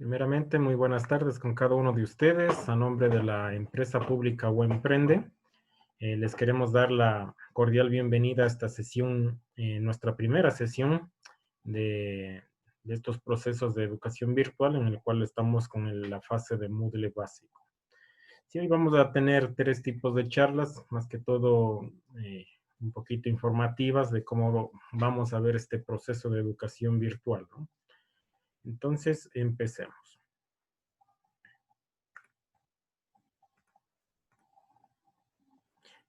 Primeramente, muy buenas tardes con cada uno de ustedes. A nombre de la empresa pública Emprende, les queremos dar la cordial bienvenida a esta sesión, nuestra primera sesión de, de estos procesos de educación virtual en el cual estamos con la fase de Moodle básico. Sí, hoy vamos a tener tres tipos de charlas, más que todo un poquito informativas de cómo vamos a ver este proceso de educación virtual, ¿no? Entonces, empecemos.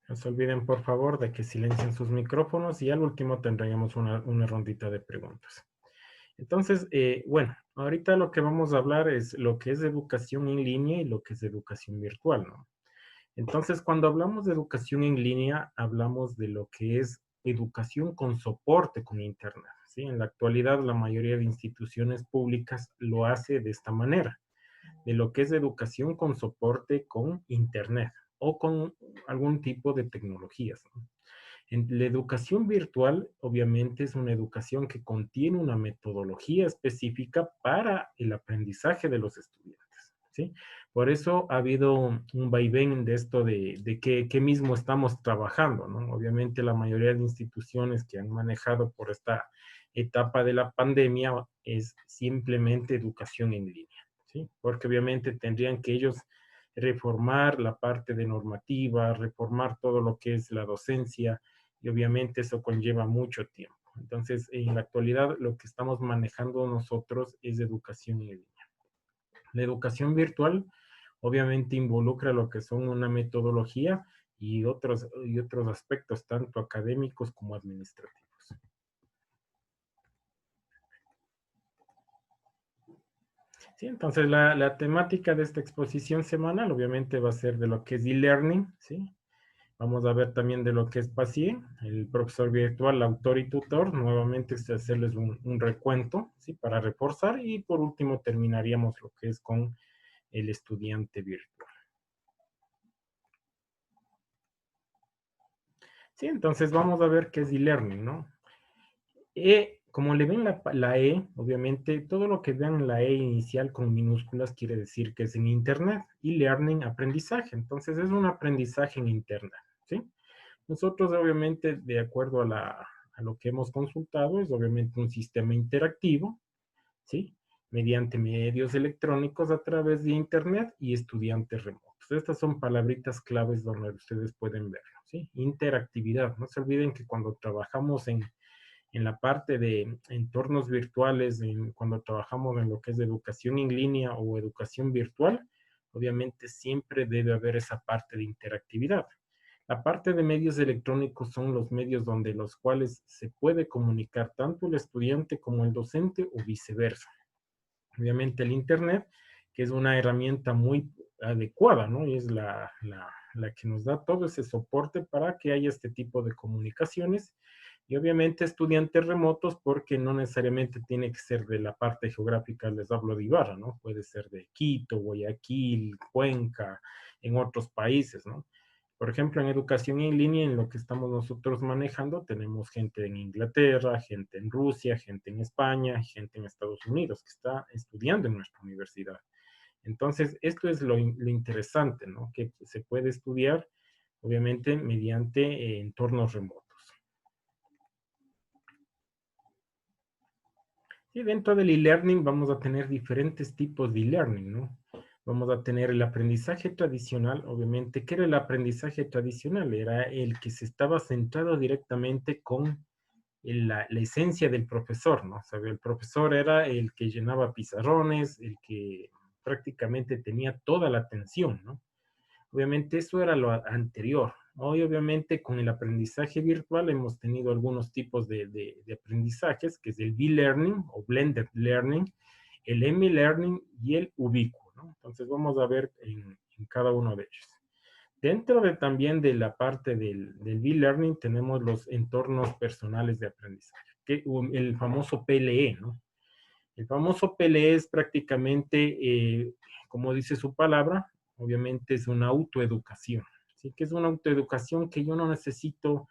No se olviden, por favor, de que silencien sus micrófonos y al último tendremos una rondita de preguntas. Entonces, bueno, ahorita lo que vamos a hablar es lo que es educación en línea y lo que es educación virtual, ¿no? Entonces, cuando hablamos de educación en línea, hablamos de lo que es educación con soporte con Internet, ¿sí? En la actualidad, la mayoría de instituciones públicas lo hace de esta manera, de lo que es educación con soporte con Internet o con algún tipo de tecnologías, ¿no? En la educación virtual, obviamente, es una educación que contiene una metodología específica para el aprendizaje de los estudiantes, ¿sí? Por eso ha habido un vaivén de esto de qué mismo estamos trabajando, ¿no? Obviamente, la mayoría de instituciones que han manejado por esta etapa de la pandemia es simplemente educación en línea, ¿sí? Porque obviamente tendrían que ellos reformar la parte de normativa, reformar todo lo que es la docencia, y obviamente eso conlleva mucho tiempo. Entonces, en la actualidad, lo que estamos manejando nosotros es educación en línea. La educación virtual obviamente involucra lo que son una metodología y otros aspectos, tanto académicos como administrativos. Sí, entonces la temática de esta exposición semanal obviamente va a ser de lo que es e-learning, ¿sí? Vamos a ver también de lo que es PASIE, el profesor virtual, autor y tutor. Nuevamente hacerles un recuento, ¿sí? Para reforzar. Y por último terminaríamos lo que es con el estudiante virtual. Sí, entonces vamos a ver qué es e-learning, ¿no? Como le ven la E, obviamente todo lo que vean la E inicial con minúsculas quiere decir que es en Internet. E-learning, aprendizaje. Entonces es un aprendizaje en Internet, ¿sí? Nosotros, obviamente, de acuerdo a lo que hemos consultado, es obviamente un sistema interactivo, ¿sí? Mediante medios electrónicos a través de Internet y estudiantes remotos. Estas son palabritas claves donde ustedes pueden verlo, ¿sí? Interactividad. No se olviden que cuando trabajamos en la parte de entornos virtuales, cuando trabajamos en lo que es educación en línea o educación virtual, obviamente siempre debe haber esa parte de interactividad. La parte de medios electrónicos son los medios donde los cuales se puede comunicar tanto el estudiante como el docente o viceversa. Obviamente el Internet, que es una herramienta muy adecuada, ¿no? Y es la que nos da todo ese soporte para que haya este tipo de comunicaciones. Y obviamente estudiantes remotos, porque no necesariamente tiene que ser de la parte geográfica, les hablo de Ibarra, ¿no? Puede ser de Quito, Guayaquil, Cuenca, en otros países, ¿no? Por ejemplo, en educación en línea, en lo que estamos nosotros manejando, tenemos gente en Inglaterra, gente en Rusia, gente en España, gente en Estados Unidos que está estudiando en nuestra universidad. Entonces, esto es lo interesante, ¿no? Que se puede estudiar, obviamente, mediante entornos remotos. Y dentro del e-learning vamos a tener diferentes tipos de e-learning, ¿no? Vamos a tener el aprendizaje tradicional, obviamente. ¿Qué era el aprendizaje tradicional? Era el que se estaba centrado directamente con la esencia del profesor, ¿no? O sea, el profesor era el que llenaba pizarrones, el que prácticamente tenía toda la atención, ¿no? Obviamente eso era lo anterior. Hoy obviamente con el aprendizaje virtual hemos tenido algunos tipos de aprendizajes, que es el B-Learning o Blended Learning, el M-Learning y el ubicuo, ¿no? Entonces vamos a ver en cada uno de ellos. Dentro de también de la parte del B-Learning tenemos los entornos personales de aprendizaje, el famoso PLE, ¿no? El famoso PLE es prácticamente, como dice su palabra, obviamente es una autoeducación. ¿Sí? Que es una autoeducación que yo no necesito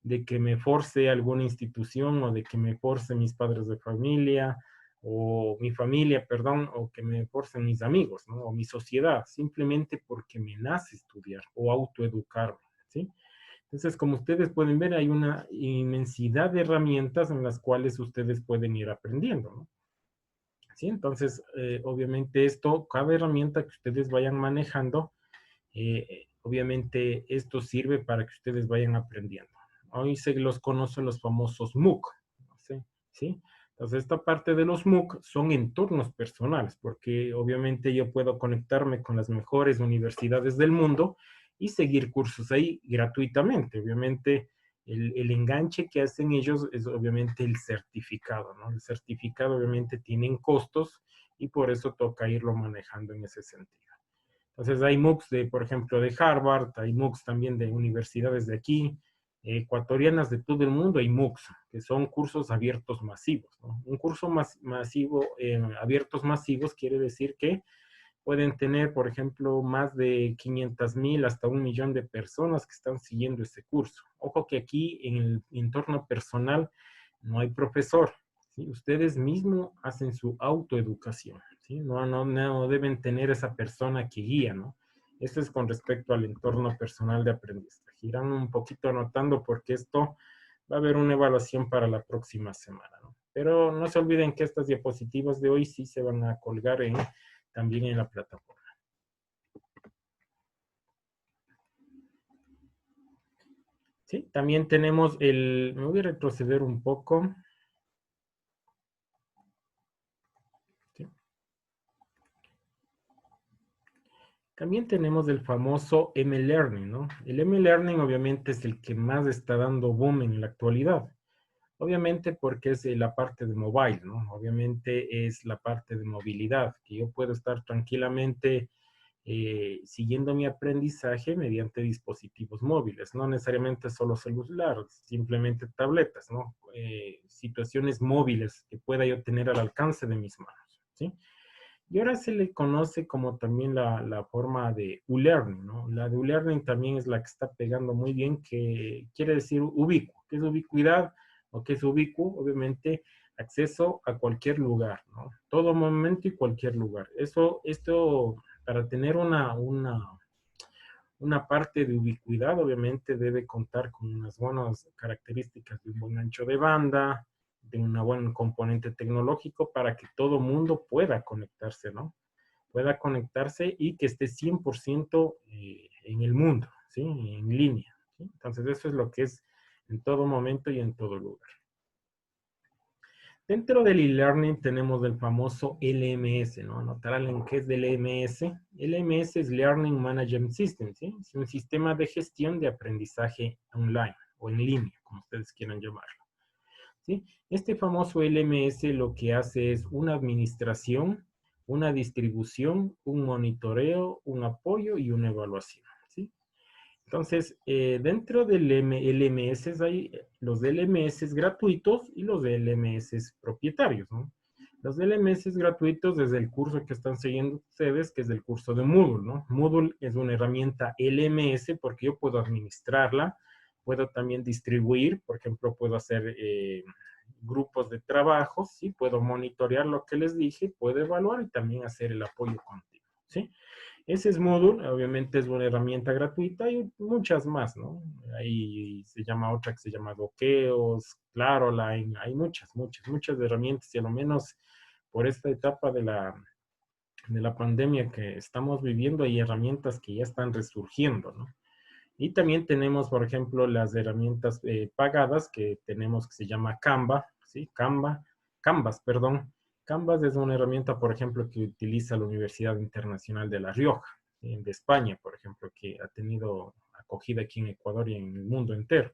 de que me force alguna institución o de que me force mis padres de familia o mi familia, perdón, o que me forcen mis amigos, ¿no? O mi sociedad, simplemente porque me nace estudiar o autoeducarme, ¿sí? Entonces, como ustedes pueden ver, hay una inmensidad de herramientas en las cuales ustedes pueden ir aprendiendo, ¿no? ¿Sí? Entonces, obviamente esto, cada herramienta que ustedes vayan manejando, obviamente esto sirve para que ustedes vayan aprendiendo. Hoy se los conocen los famosos MOOC, ¿sí? ¿Sí? Entonces, esta parte de los MOOC son entornos personales, porque obviamente yo puedo conectarme con las mejores universidades del mundo y seguir cursos ahí gratuitamente. Obviamente, el enganche que hacen ellos es obviamente el certificado, ¿no? El certificado obviamente tienen costos y por eso toca irlo manejando en ese sentido. Entonces hay MOOCs de, por ejemplo, de Harvard, hay MOOCs también de universidades de aquí, ecuatorianas de todo el mundo, hay MOOCs, que son cursos abiertos masivos, ¿no? Un curso masivo, abiertos masivos quiere decir que pueden tener, por ejemplo, más de 500,000 hasta 1 millón de personas que están siguiendo ese curso. Ojo que aquí en el entorno personal no hay profesor, ¿sí? Ustedes mismos hacen su autoeducación, ¿sí? No deben tener esa persona que guía, ¿no? Esto es con respecto al entorno personal de aprendizaje. Irán un poquito anotando porque esto va a haber una evaluación para la próxima semana, ¿no? Pero no se olviden que estas diapositivas de hoy sí se van a colgar también en la plataforma. ¿Sí? También tenemos me voy a retroceder un poco. ¿Sí? También tenemos el famoso M-Learning, ¿no? El M-Learning obviamente es el que más está dando boom en la actualidad. Obviamente porque es la parte de mobile, ¿no? Obviamente es la parte de movilidad, que yo puedo estar tranquilamente siguiendo mi aprendizaje mediante dispositivos móviles, no necesariamente solo celulares, simplemente tabletas, ¿no? Situaciones móviles que pueda yo tener al alcance de mis manos, ¿sí? Y ahora se le conoce como también la forma de U-Learning, ¿no? La de U-Learning también es la que está pegando muy bien, que quiere decir ubicuo. ¿Qué es ubicuidad o qué es ubicuo? Obviamente, acceso a cualquier lugar, ¿no? Todo momento y cualquier lugar. Esto, para tener una parte de ubicuidad, obviamente, debe contar con unas buenas características de un buen ancho de banda, de un buen componente tecnológico para que todo mundo pueda conectarse, ¿no? Pueda conectarse y que esté 100% en el mundo, ¿sí? En línea, ¿sí? Entonces, eso es lo que es en todo momento y en todo lugar. Dentro del e-learning tenemos el famoso LMS, ¿no? Anotarán qué es del LMS. LMS es Learning Management System, ¿sí? Es un sistema de gestión de aprendizaje online o en línea, como ustedes quieran llamarlo, ¿sí? Este famoso LMS lo que hace es una administración, una distribución, un monitoreo, un apoyo y una evaluación, ¿sí? Entonces, dentro del LMS hay los LMS gratuitos y los LMS propietarios, ¿no? Los LMS gratuitos desde el curso que están siguiendo ustedes, que es el curso de Moodle, ¿no? Moodle es una herramienta LMS porque yo puedo administrarla, puedo también distribuir, por ejemplo, puedo hacer grupos de trabajo, ¿sí? Puedo monitorear lo que les dije, puedo evaluar y también hacer el apoyo continuo, ¿sí? Ese es Moodle, obviamente es una herramienta gratuita y muchas más, ¿no? Ahí se llama otra que se llama Doqueos, Claroline, hay muchas herramientas y a lo menos por esta etapa de la pandemia que estamos viviendo hay herramientas que ya están resurgiendo, ¿no? Y también tenemos, por ejemplo, las herramientas pagadas que tenemos que se llama Canva, ¿sí? Canvas, perdón. Canvas es una herramienta, por ejemplo, que utiliza la Universidad Internacional de La Rioja, de España, por ejemplo, que ha tenido acogida aquí en Ecuador y en el mundo entero.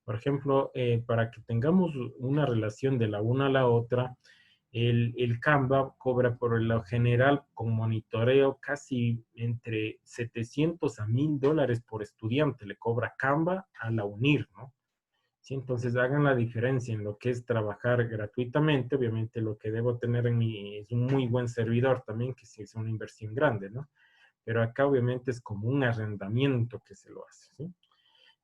Por ejemplo, para que tengamos una relación de la una a la otra, el Canva cobra por lo general con monitoreo casi entre 700 a $1,000 por estudiante, le cobra Canva a la UNIR, ¿no? Sí, entonces hagan la diferencia en lo que es trabajar gratuitamente. Obviamente lo que debo tener en mí es un muy buen servidor también, que sí es una inversión grande, ¿no? Pero acá obviamente es como un arrendamiento que se lo hace, ¿sí?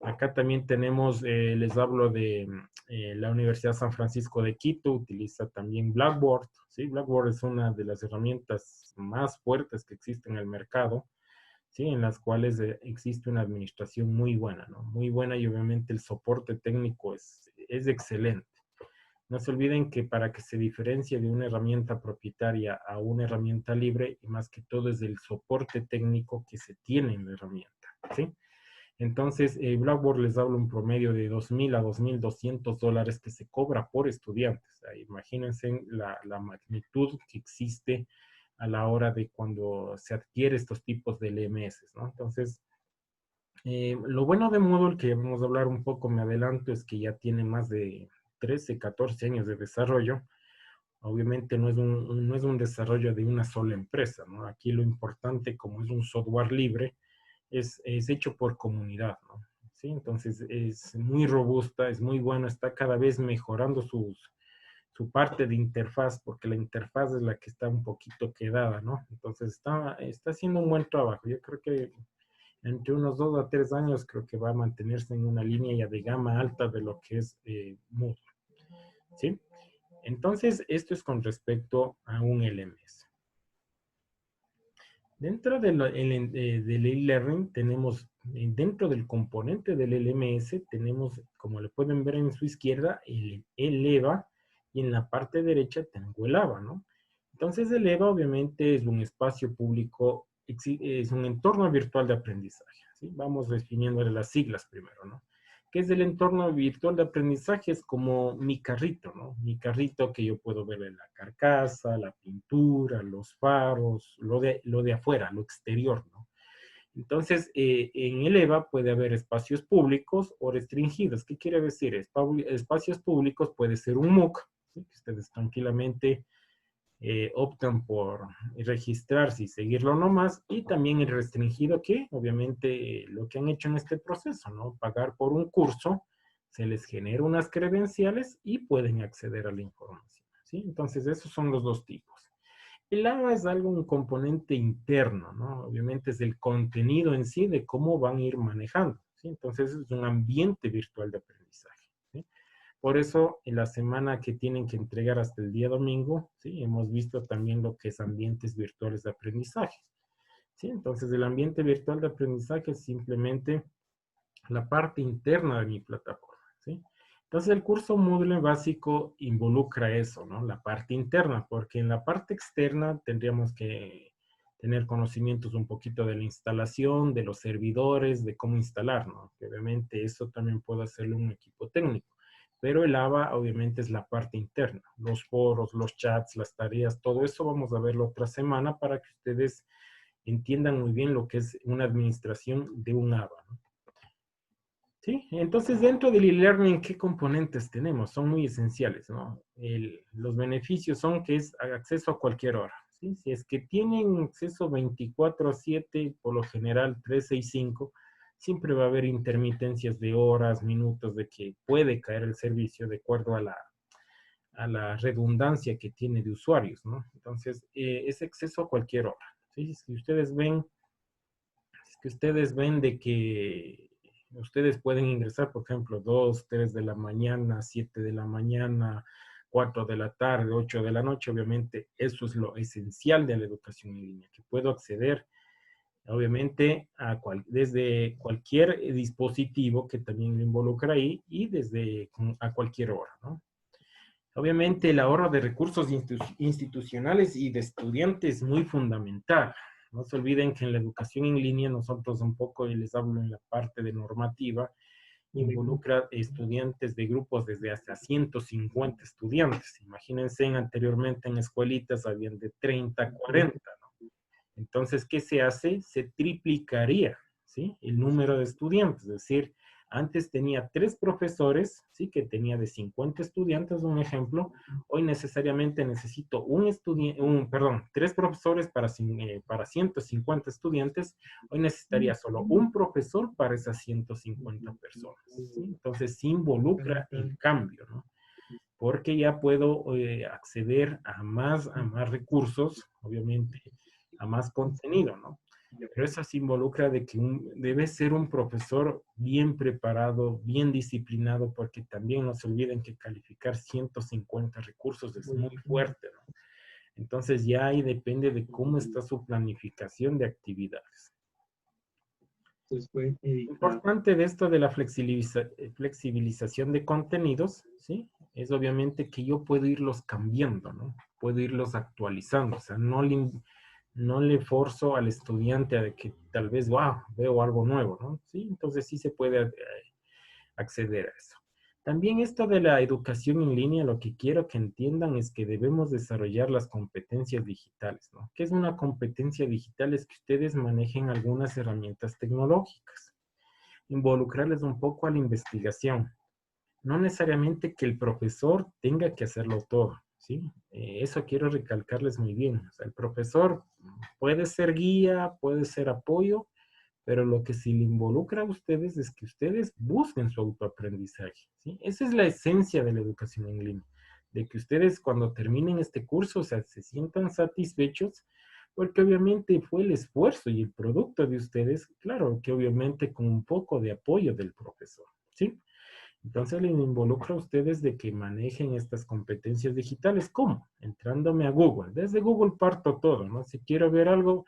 Acá también tenemos, les hablo de la Universidad San Francisco de Quito, utiliza también Blackboard, ¿sí? Blackboard es una de las herramientas más fuertes que existen en el mercado, ¿sí? En las cuales existe una administración muy buena, ¿no? Muy buena y obviamente el soporte técnico es excelente. No se olviden que para que se diferencie de una herramienta propietaria a una herramienta libre, y más que todo es el soporte técnico que se tiene en la herramienta, ¿sí? Entonces, Blackboard les habla un promedio de 2.000 a 2.200 dólares que se cobra por estudiante. O sea, imagínense la magnitud que existe a la hora de cuando se adquiere estos tipos de LMS, ¿no? Entonces, lo bueno de Moodle, que vamos a hablar un poco, me adelanto, es que ya tiene más de 13, 14 años de desarrollo. Obviamente no es un desarrollo de una sola empresa, ¿no? Aquí lo importante, como es un software libre, es hecho por comunidad, ¿no? ¿Sí? Entonces es muy robusta, es muy bueno, está cada vez mejorando su parte de interfaz, porque la interfaz es la que está un poquito quedada, ¿no? Entonces está haciendo un buen trabajo. Yo creo que entre unos 2 a 3 años creo que va a mantenerse en una línea ya de gama alta de lo que es Moodle, ¿sí? Entonces, esto es con respecto a un LMS. Dentro del e-learning tenemos, dentro del componente del LMS, tenemos, como le pueden ver en su izquierda, el EVA, y en la parte derecha tengo el AVA, ¿no? Entonces, el EVA obviamente es un espacio público, es un entorno virtual de aprendizaje, ¿sí? Vamos definiéndole las siglas primero, ¿no? ¿Qué es el entorno virtual de aprendizaje? Es como mi carrito, ¿no? Mi carrito que yo puedo ver en la carcasa, la pintura, los faros, lo de afuera, lo exterior, ¿no? Entonces, en el EVA puede haber espacios públicos o restringidos. ¿Qué quiere decir? Espacios públicos puede ser un MOOC, ¿sí? Que ustedes tranquilamente optan por registrarse y seguirlo nomás, y también el restringido que obviamente lo que han hecho en este proceso, ¿no? Pagar por un curso, se les genera unas credenciales y pueden acceder a la información, ¿sí? Entonces esos son los dos tipos. El ABA es algo, un componente interno, ¿no? Obviamente es el contenido en sí de cómo van a ir manejando, ¿sí? Entonces es un ambiente virtual de aprendizaje, ¿sí? Por eso, en la semana que tienen que entregar hasta el día domingo, ¿sí? Hemos visto también lo que es ambientes virtuales de aprendizaje, ¿sí? Entonces, el ambiente virtual de aprendizaje es simplemente la parte interna de mi plataforma, ¿sí? Entonces, el curso Moodle básico involucra eso, ¿no? La parte interna, porque en la parte externa tendríamos que tener conocimientos un poquito de la instalación, de los servidores, de cómo instalar, ¿no? Que obviamente eso también puede hacerlo un equipo técnico. Pero el ABA obviamente es la parte interna, los foros, los chats, las tareas, todo eso vamos a verlo otra semana para que ustedes entiendan muy bien lo que es una administración de un ABA, ¿no? Sí, entonces dentro del e-learning, ¿qué componentes tenemos? Son muy esenciales, ¿no? Los beneficios son que es acceso a cualquier hora, ¿sí? Si es que tienen acceso 24/7, por lo general 365, siempre va a haber intermitencias de horas, minutos, de que puede caer el servicio de acuerdo a la redundancia que tiene de usuarios, ¿no? Entonces, es acceso a cualquier hora, ¿sí? Si es que ustedes ven de que ustedes pueden ingresar, por ejemplo, 2, 3 de la mañana, 7 de la mañana, 4 de la tarde, 8 de la noche, obviamente eso es lo esencial de la educación en línea, que puedo acceder, obviamente, desde cualquier dispositivo que también lo involucra ahí y desde a cualquier hora, ¿no? Obviamente el ahorro de recursos institucionales y de estudiantes es muy fundamental. No se olviden que en la educación en línea nosotros un poco, y les hablo en la parte de normativa, involucra estudiantes de grupos desde hasta 150 estudiantes. Imagínense, anteriormente en escuelitas habían de 30, 40, ¿no? Entonces, ¿qué se hace? Se triplicaría, ¿sí? El número de estudiantes, es decir, antes tenía 3 profesores, ¿sí? Que tenía de 50 estudiantes, un ejemplo. Hoy necesariamente necesito perdón, 3 profesores para 150 estudiantes. Hoy necesitaría solo un profesor para esas 150 personas, ¿sí? Entonces, se involucra el cambio, ¿no? Porque ya puedo acceder a más recursos, obviamente, a más contenido, ¿no? Pero eso se involucra de que debe ser un profesor bien preparado, bien disciplinado, porque también no se olviden que calificar 150 recursos es muy fuerte, ¿no? Entonces ya ahí depende de cómo está su planificación de actividades. Importante de esto de la flexibilización de contenidos, ¿sí? Es obviamente que yo puedo irlos cambiando, ¿no? Puedo irlos actualizando, o sea, no le forzo al estudiante a que tal vez, wow, veo algo nuevo, ¿no? Sí, entonces sí se puede acceder a eso. También esto de la educación en línea, lo que quiero que entiendan es que debemos desarrollar las competencias digitales, ¿no? ¿Qué es una competencia digital? Es que ustedes manejen algunas herramientas tecnológicas, involucrarles un poco a la investigación. No necesariamente que el profesor tenga que hacerlo todo, ¿sí? Eso quiero recalcarles muy bien. O sea, el profesor puede ser guía, puede ser apoyo, pero lo que sí le involucra a ustedes es que ustedes busquen su autoaprendizaje, ¿sí? Esa es la esencia de la educación en línea, de que ustedes cuando terminen este curso, o sea, se sientan satisfechos, porque obviamente fue el esfuerzo y el producto de ustedes, claro, que obviamente con un poco de apoyo del profesor, ¿sí? Entonces les involucra a ustedes de que manejen estas competencias digitales. ¿Cómo? Entrándome a Google. Desde Google parto todo, ¿no? Si quiero ver algo,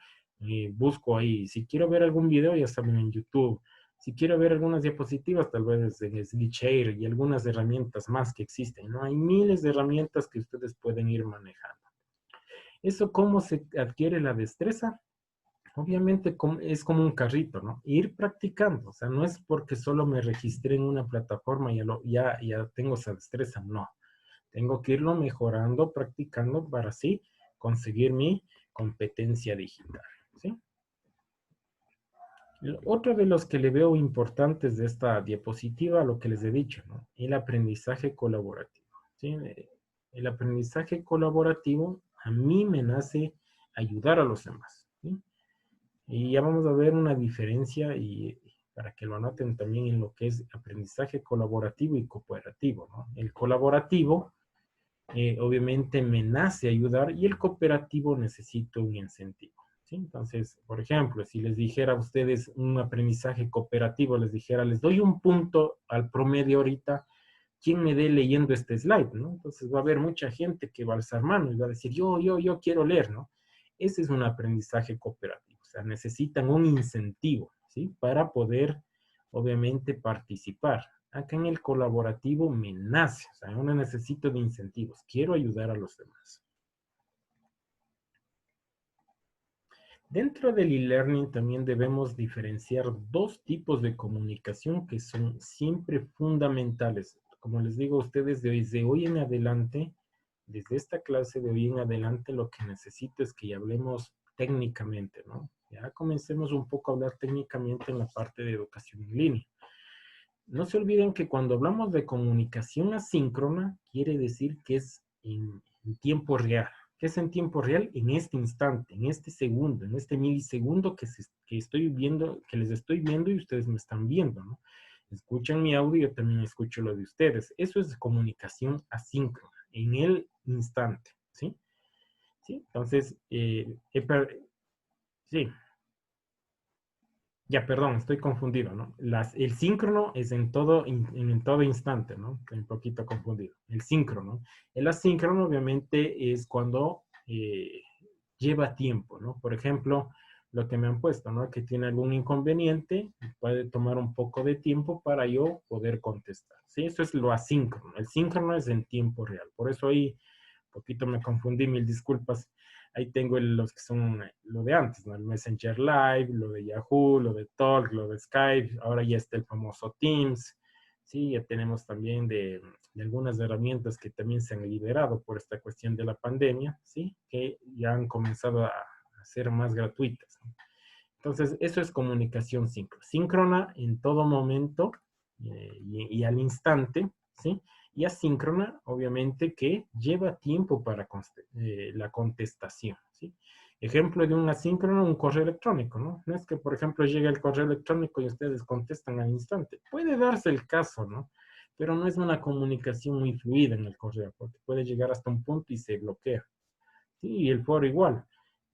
busco ahí. Si quiero ver algún video, ya saben, en YouTube. Si quiero ver algunas diapositivas, tal vez en Skillshare y algunas herramientas más que existen, ¿no? Hay miles de herramientas que ustedes pueden ir manejando. ¿Eso cómo se adquiere la destreza? Obviamente es como un carrito, ¿no? Ir practicando, o sea, no es porque solo me registré en una plataforma y ya tengo esa destreza, no. Tengo que irlo mejorando, practicando para así conseguir mi competencia digital, ¿sí? Otro de los que le veo importantes de esta diapositiva, lo que les he dicho, ¿no? El aprendizaje colaborativo, ¿sí? El aprendizaje colaborativo a mí me nace ayudar a los demás, ¿sí? Y ya vamos a ver una diferencia y para que lo anoten también en lo que es aprendizaje colaborativo y cooperativo, ¿no? El colaborativo obviamente me nace ayudar y el cooperativo necesito un incentivo, ¿sí? Entonces, por ejemplo, si les dijera a ustedes un aprendizaje cooperativo, les dijera, les doy un punto al promedio ahorita, ¿quién me dé leyendo este slide, ¿no? Entonces va a haber mucha gente que va a alzar mano y va a decir, yo quiero leer, ¿no? Ese es un aprendizaje cooperativo, o sea, necesitan un incentivo, ¿sí? Para poder, obviamente, participar. Acá en el colaborativo me nace, o sea, yo no necesito de incentivos, quiero ayudar a los demás. Dentro del e-learning también debemos diferenciar dos tipos de comunicación que son siempre fundamentales. Como les digo a ustedes, desde hoy en adelante, desde esta clase de hoy en adelante, lo que necesito es que ya hablemos técnicamente, ¿no? Ya comencemos un poco a hablar técnicamente en la parte de educación en línea. No se olviden que cuando hablamos de comunicación asíncrona, quiere decir que es en tiempo real. ¿Qué es en tiempo real? En este instante, en este segundo, en este milisegundo que estoy viendo, que les estoy viendo y ustedes me están viendo, ¿no? Escuchan mi audio, yo también escucho lo de ustedes. Eso es comunicación asíncrona, en el instante, ¿sí? ¿Sí? Entonces, sí, ya, perdón, estoy confundido, ¿no? El síncrono es en todo instante, ¿no? Estoy un poquito confundido. El síncrono. El asíncrono, obviamente, es cuando lleva tiempo, ¿no? Por ejemplo, lo que me han puesto, ¿no? Que tiene algún inconveniente, puede tomar un poco de tiempo para yo poder contestar, ¿sí? Eso es lo asíncrono. El síncrono es en tiempo real. Por eso ahí un poquito me confundí, mil disculpas. Ahí tengo los que son lo de antes, ¿no? El Messenger Live, lo de Yahoo, lo de Talk, lo de Skype, ahora ya está el famoso Teams, sí, ya tenemos también de algunas herramientas que también se han liberado por esta cuestión de la pandemia, sí, que ya han comenzado a ser más gratuitas, ¿no? Entonces, eso es comunicación síncrona en todo momento y al instante, ¿sí? Y asíncrona, obviamente, que lleva tiempo para la contestación, ¿sí? Ejemplo de un asíncrono, un correo electrónico, ¿no? No es que, por ejemplo, llegue el correo electrónico y ustedes contestan al instante. Puede darse el caso, ¿no? Pero no es una comunicación muy fluida en el correo, porque puede llegar hasta un punto y se bloquea. Sí, y el foro igual.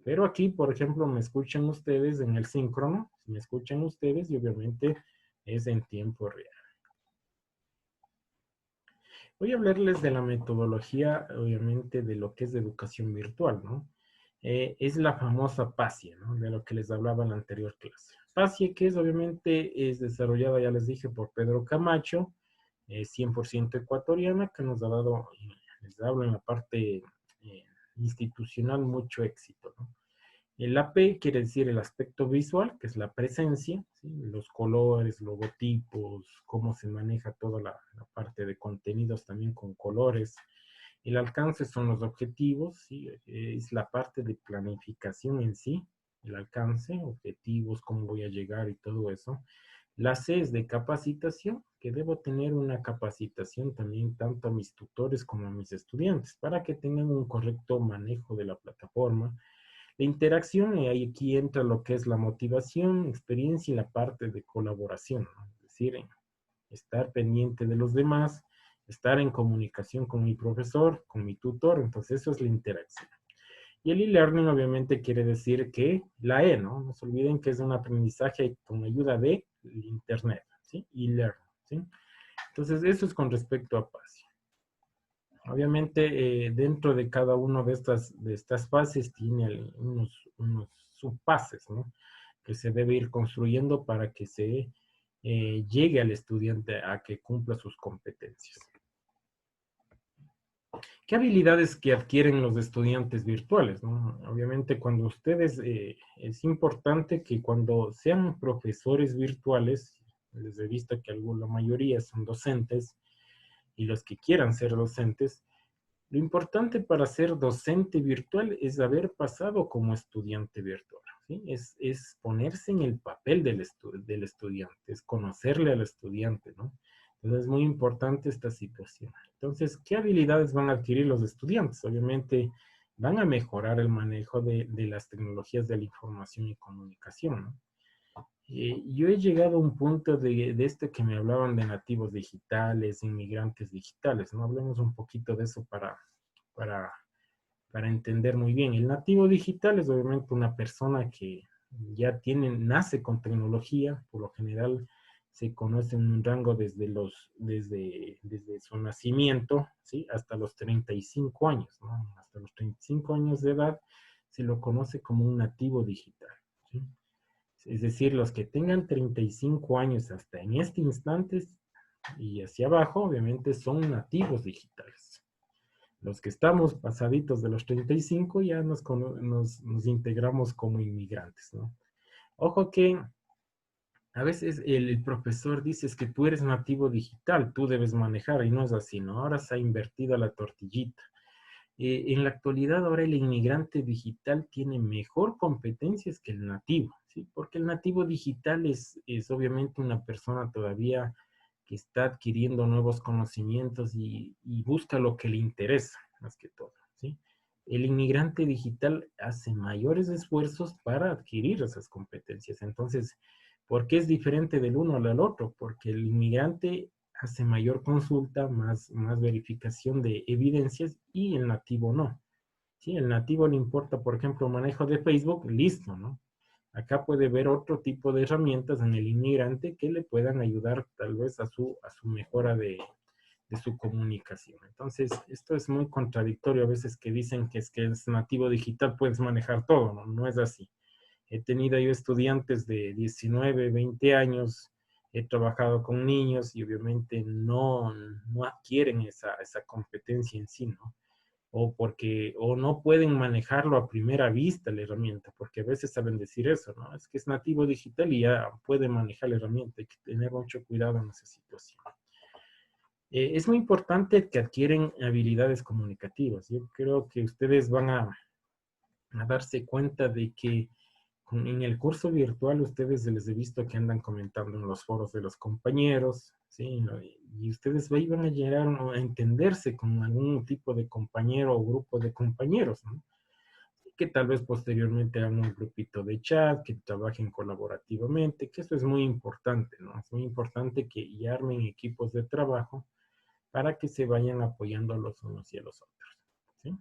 Pero aquí, por ejemplo, me escuchan ustedes en el síncrono, me escuchan ustedes y obviamente es en tiempo real. Voy a hablarles de la metodología, obviamente, de lo que es de educación virtual, ¿no? Es la famosa PASIE, ¿no? De lo que les hablaba en la anterior clase. PASIE, que es obviamente, es desarrollada, ya les dije, por Pedro Camacho, 100% ecuatoriana, que nos ha dado, les hablo en la parte institucional, mucho éxito, ¿no? El AP quiere decir el aspecto visual, que es la presencia, ¿sí? Los colores, logotipos, cómo se maneja toda la parte de contenidos también con colores. El alcance son los objetivos, ¿sí? Es la parte de planificación en sí, el alcance, objetivos, cómo voy a llegar y todo eso. La C es de capacitación, que debo tener una capacitación también tanto a mis tutores como a mis estudiantes para que tengan un correcto manejo de la plataforma. La interacción, y ahí aquí entra lo que es la motivación, experiencia y la parte de colaboración, ¿no? Es decir, estar pendiente de los demás, estar en comunicación con mi profesor, con mi tutor, entonces eso es la interacción. Y el e-learning obviamente quiere decir que la E, ¿no? No se olviden que es un aprendizaje con ayuda de Internet, ¿sí? E-learning, ¿sí? Entonces eso es con respecto a PASI. Obviamente, dentro de cada una de estas fases tiene unos subfases, ¿no? Que se debe ir construyendo para que se llegue al estudiante a que cumpla sus competencias. ¿Qué habilidades que adquieren los estudiantes virtuales, ¿no? Obviamente, cuando ustedes, es importante que cuando sean profesores virtuales, les he visto que la mayoría son docentes, y los que quieran ser docentes, lo importante para ser docente virtual es haber pasado como estudiante virtual, ¿sí? Es ponerse en el papel del estudiante, es conocerle al estudiante, ¿no? Entonces es muy importante esta situación. Entonces, ¿qué habilidades van a adquirir los estudiantes? Obviamente van a mejorar el manejo de las tecnologías de la información y comunicación, ¿no? Yo he llegado a un punto de esto que me hablaban de nativos digitales, inmigrantes digitales, ¿no? Hablemos un poquito de eso para, para entender muy bien. El nativo digital es obviamente una persona que ya nace con tecnología, por lo general se conoce en un rango desde su nacimiento, ¿sí? Hasta los 35 años, ¿no? Hasta los 35 años de edad se lo conoce como un nativo digital, ¿sí? Es decir, los que tengan 35 años hasta en este instante y hacia abajo, obviamente son nativos digitales. Los que estamos pasaditos de los 35 ya nos integramos como inmigrantes, ¿no? Ojo que a veces el profesor dice es que tú eres nativo digital, tú debes manejar, y no es así, ¿no? Ahora se ha invertido la tortillita. En la actualidad, ahora el inmigrante digital tiene mejor competencias que el nativo, ¿sí? Porque el nativo digital es obviamente una persona todavía que está adquiriendo nuevos conocimientos y busca lo que le interesa, más que todo, ¿sí? El inmigrante digital hace mayores esfuerzos para adquirir esas competencias. Entonces, ¿por qué es diferente del uno al otro? Porque el inmigrante hace mayor consulta, más verificación de evidencias y el nativo no. Sí, el nativo le importa, por ejemplo, manejo de Facebook, listo, ¿no? Acá puede ver otro tipo de herramientas en el inmigrante que le puedan ayudar tal vez a su mejora de su comunicación. Entonces, esto es muy contradictorio a veces que dicen que es nativo digital, puedes manejar todo, ¿no? No es así. He tenido yo estudiantes de 19, 20 años, he trabajado con niños y obviamente no adquieren esa competencia en sí, ¿no? O no pueden manejarlo a primera vista la herramienta, porque a veces saben decir eso, ¿no? Es que es nativo digital y ya puede manejar la herramienta, hay que tener mucho cuidado en esa situación. Es muy importante que adquieren habilidades comunicativas. Yo creo que ustedes van a darse cuenta de que en el curso virtual ustedes les he visto que andan comentando en los foros de los compañeros, ¿sí? Y ustedes ahí van a llegar a entenderse con algún tipo de compañero o grupo de compañeros, ¿no? Que tal vez posteriormente hagan un grupito de chat, que trabajen colaborativamente, que eso es muy importante, ¿no? Es muy importante que armen equipos de trabajo para que se vayan apoyando los unos y a los otros, ¿sí?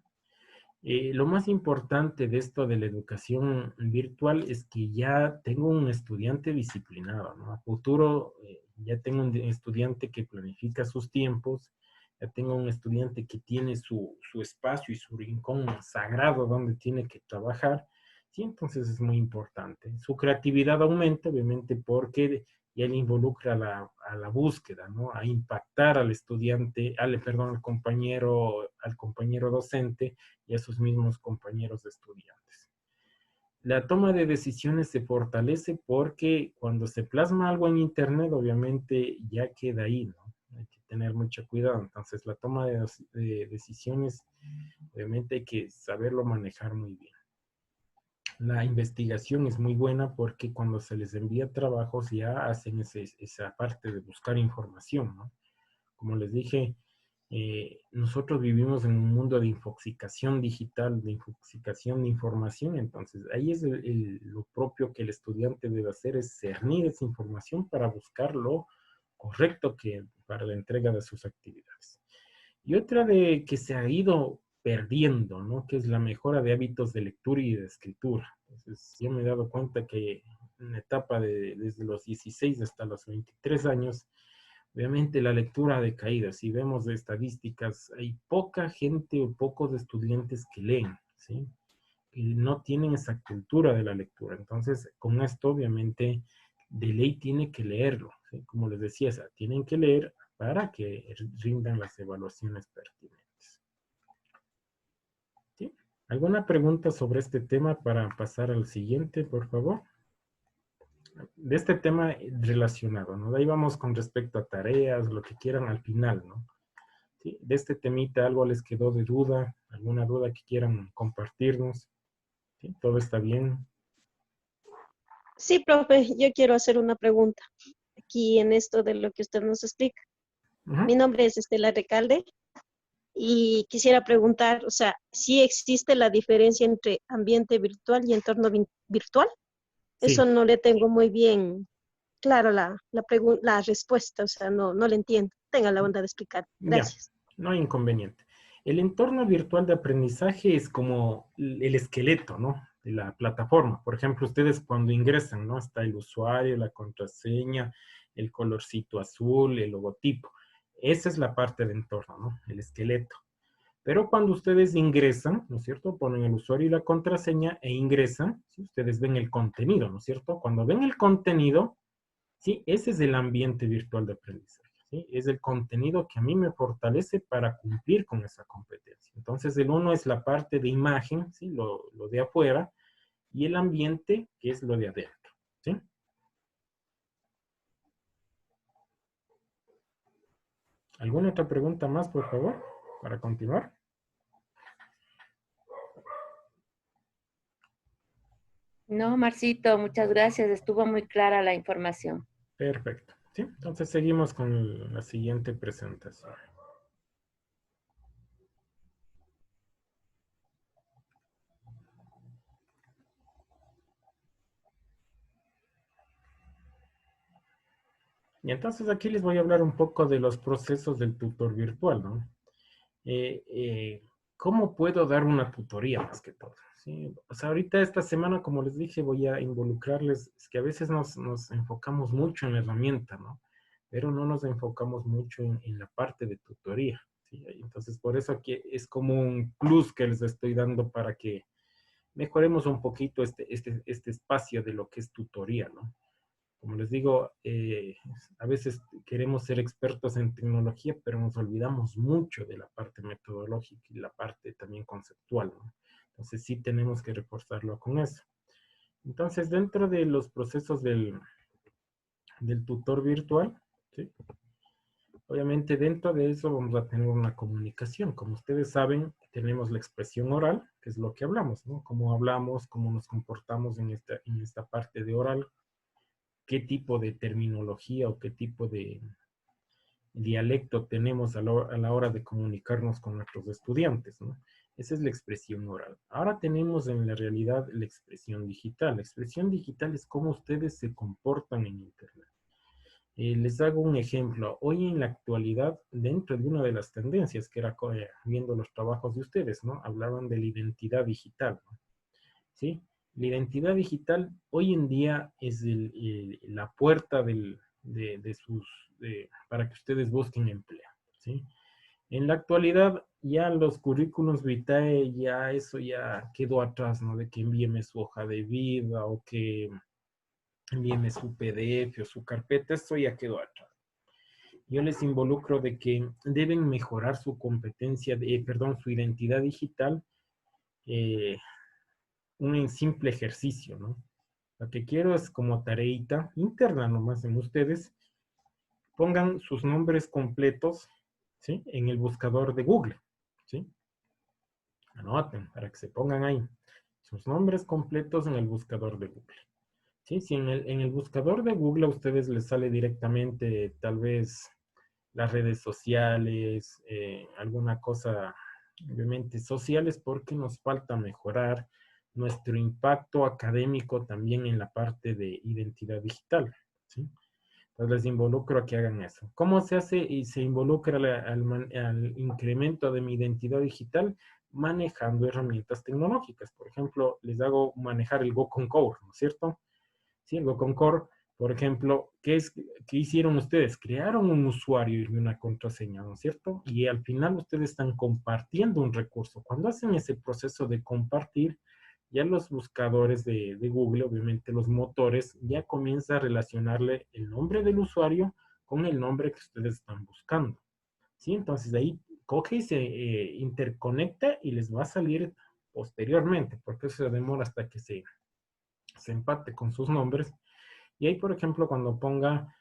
Lo más importante de esto de la educación virtual es que ya tengo un estudiante disciplinado, ¿no? A futuro ya tengo un estudiante que planifica sus tiempos, ya tengo un estudiante que tiene su espacio y su rincón sagrado donde tiene que trabajar, ¿sí? Entonces es muy importante. Su creatividad aumenta, obviamente, porque ya le involucra a la búsqueda, ¿no? A impactar al estudiante, perdón, al compañero docente y a sus mismos compañeros de estudiantes. La toma de decisiones se fortalece porque cuando se plasma algo en Internet, obviamente ya queda ahí, ¿no? Hay que tener mucho cuidado. Entonces, la toma de decisiones, obviamente hay que saberlo manejar muy bien. La investigación es muy buena porque cuando se les envía trabajos ya hacen esa parte de buscar información, ¿no? Como les dije, nosotros vivimos en un mundo de infoxicación digital, de infoxicación de información, entonces ahí es lo propio que el estudiante debe hacer, es cernir esa información para buscar lo correcto para la entrega de sus actividades. Y otra de que se ha ido perdiendo, ¿no? Que es la mejora de hábitos de lectura y de escritura. Entonces, yo me he dado cuenta que en la etapa desde los 16 hasta los 23 años, obviamente la lectura ha decaído. Si vemos de estadísticas, hay poca gente o pocos estudiantes que leen, ¿sí? Y no tienen esa cultura de la lectura. Entonces, con esto, obviamente, de ley tiene que leerlo, ¿sí? Como les decía, tienen que leer para que rindan las evaluaciones pertinentes, ¿sí? ¿Alguna pregunta sobre este tema para pasar al siguiente, por favor? De este tema relacionado, ¿no? De ahí vamos con respecto a tareas, lo que quieran al final, ¿no? ¿Sí? De este temita, ¿algo les quedó de duda? ¿Alguna duda que quieran compartirnos? ¿Sí? ¿Todo está bien? Sí, profe, yo quiero hacer una pregunta aquí en esto de lo que usted nos explica. Ujú. Mi nombre es Estela Recalde y quisiera preguntar, o sea, ¿sí existe la diferencia entre ambiente virtual y entorno virtual? Eso Sí, no le tengo muy bien claro la respuesta, o sea, no le entiendo. Tenga la bondad de explicar. ya, Gracias. no hay inconveniente. El entorno virtual de aprendizaje es como el esqueleto, ¿no? De la plataforma. Por ejemplo, ustedes cuando ingresan, ¿no? Está el usuario, la contraseña, el colorcito azul, el logotipo. Esa es la parte de entorno, ¿no? El esqueleto. Pero cuando ustedes ingresan, ¿no es cierto? Ponen el usuario y la contraseña e ingresan, ¿sí? Ustedes ven el contenido, ¿no es cierto? Cuando ven el contenido, ¿sí? Ese es el ambiente virtual de aprendizaje, ¿sí? Es el contenido que a mí me fortalece para cumplir con esa competencia. Entonces, el uno es la parte de imagen, ¿sí? Lo de afuera, y el ambiente, que es lo de adentro, ¿sí? ¿Alguna otra pregunta más, por favor, para continuar? No, Marcito, muchas gracias. Estuvo muy clara la información. Perfecto, ¿sí? Entonces, seguimos con la siguiente presentación. Y entonces aquí les voy a hablar un poco de los procesos del tutor virtual, ¿no? Eh, eh, ¿Cómo puedo dar una tutoría más que todo? ¿Sí? O sea, ahorita esta semana, como les dije, voy a involucrarles, es que a veces nos enfocamos mucho en la herramienta, ¿no? Pero no nos enfocamos mucho en la parte de tutoría, ¿sí? Entonces, por eso aquí es como un plus que les estoy dando para que mejoremos un poquito este espacio de lo que es tutoría, ¿no? Como les digo, a veces queremos ser expertos en tecnología, pero nos olvidamos mucho de la parte metodológica y la parte también conceptual, ¿no? Entonces sí tenemos que reforzarlo con eso. Entonces, dentro de los procesos del tutor virtual, ¿sí? Obviamente dentro de eso vamos a tener una comunicación. Como ustedes saben, tenemos la expresión oral, que es lo que hablamos, ¿no? Cómo hablamos, cómo nos comportamos en esta parte de oral, qué tipo de terminología o qué tipo de dialecto tenemos a la hora de comunicarnos con nuestros estudiantes, ¿no? Esa es la expresión oral. Ahora tenemos en la realidad la expresión digital. La expresión digital es cómo ustedes se comportan en Internet. Les hago un ejemplo. Hoy en la actualidad, dentro de una de las tendencias que era viendo los trabajos de ustedes, ¿no? Hablaban de la identidad digital, ¿no? ¿Sí? La identidad digital hoy en día es la puerta para que ustedes busquen empleo, ¿sí? En la actualidad, ya los currículums vitae, ya eso ya quedó atrás, ¿no? De que envíeme su hoja de vida o que envíeme su PDF o su carpeta, eso ya quedó atrás. Yo les involucro de que deben mejorar su competencia, su identidad digital, eh, un simple ejercicio, ¿no? Lo que quiero es como tareita interna nomás en ustedes, pongan sus nombres completos, ¿sí? En el buscador de Google, ¿sí? Anoten para que se pongan ahí sus nombres completos en el buscador de Google. ¿Sí? Si en el buscador de Google a ustedes les sale directamente tal vez las redes sociales, alguna cosa, obviamente sociales, porque nos falta mejorar nuestro impacto académico también en la parte de identidad digital, ¿sí? Entonces les involucro a que hagan eso. ¿Cómo se hace y se involucra al incremento de mi identidad digital? Manejando herramientas tecnológicas. Por ejemplo, les hago manejar el Go Concur, ¿no es cierto? Sí, el Go Concur, por ejemplo, ¿qué hicieron ustedes? Crearon un usuario y una contraseña, ¿no es cierto? Y al final ustedes están compartiendo un recurso. Cuando hacen ese proceso de compartir, ya los buscadores de Google, obviamente los motores, ya comienza a relacionarle el nombre del usuario con el nombre que ustedes están buscando. ¿Sí? Entonces ahí coge y se interconecta y les va a salir posteriormente, porque eso se demora hasta que se empate con sus nombres. Y ahí, por ejemplo, cuando ponga,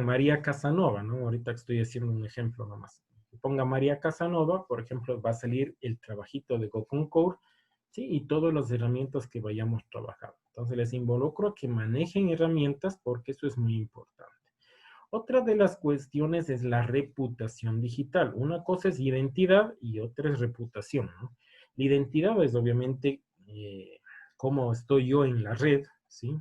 María Casanova, ¿no? Ahorita estoy haciendo un ejemplo nomás. Ponga María Casanova, por ejemplo, va a salir el trabajito de GoConcour, ¿sí? Y todas las herramientas que vayamos trabajando. Entonces les involucro a que manejen herramientas porque eso es muy importante. Otra de las cuestiones es la reputación digital. Una cosa es identidad y otra es reputación, ¿no? La identidad es obviamente cómo estoy yo en la red, ¿sí?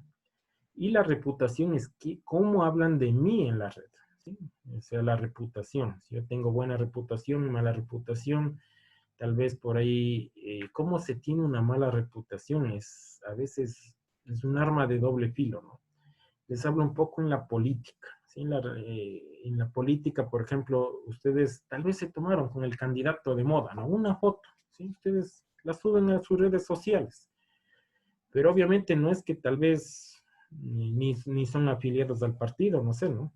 Y la reputación es cómo hablan de mí en la red, ¿sí? O sea, la reputación. Si yo tengo buena reputación, mala reputación, tal vez por ahí, cómo se tiene una mala reputación a veces es un arma de doble filo, ¿no? Les hablo un poco en la política, ¿sí? En la política, por ejemplo, ustedes tal vez se tomaron con el candidato de moda, ¿no? Una foto, ¿sí? Ustedes la suben a sus redes sociales, pero obviamente no es que tal vez ni son afiliados al partido, no sé, ¿no?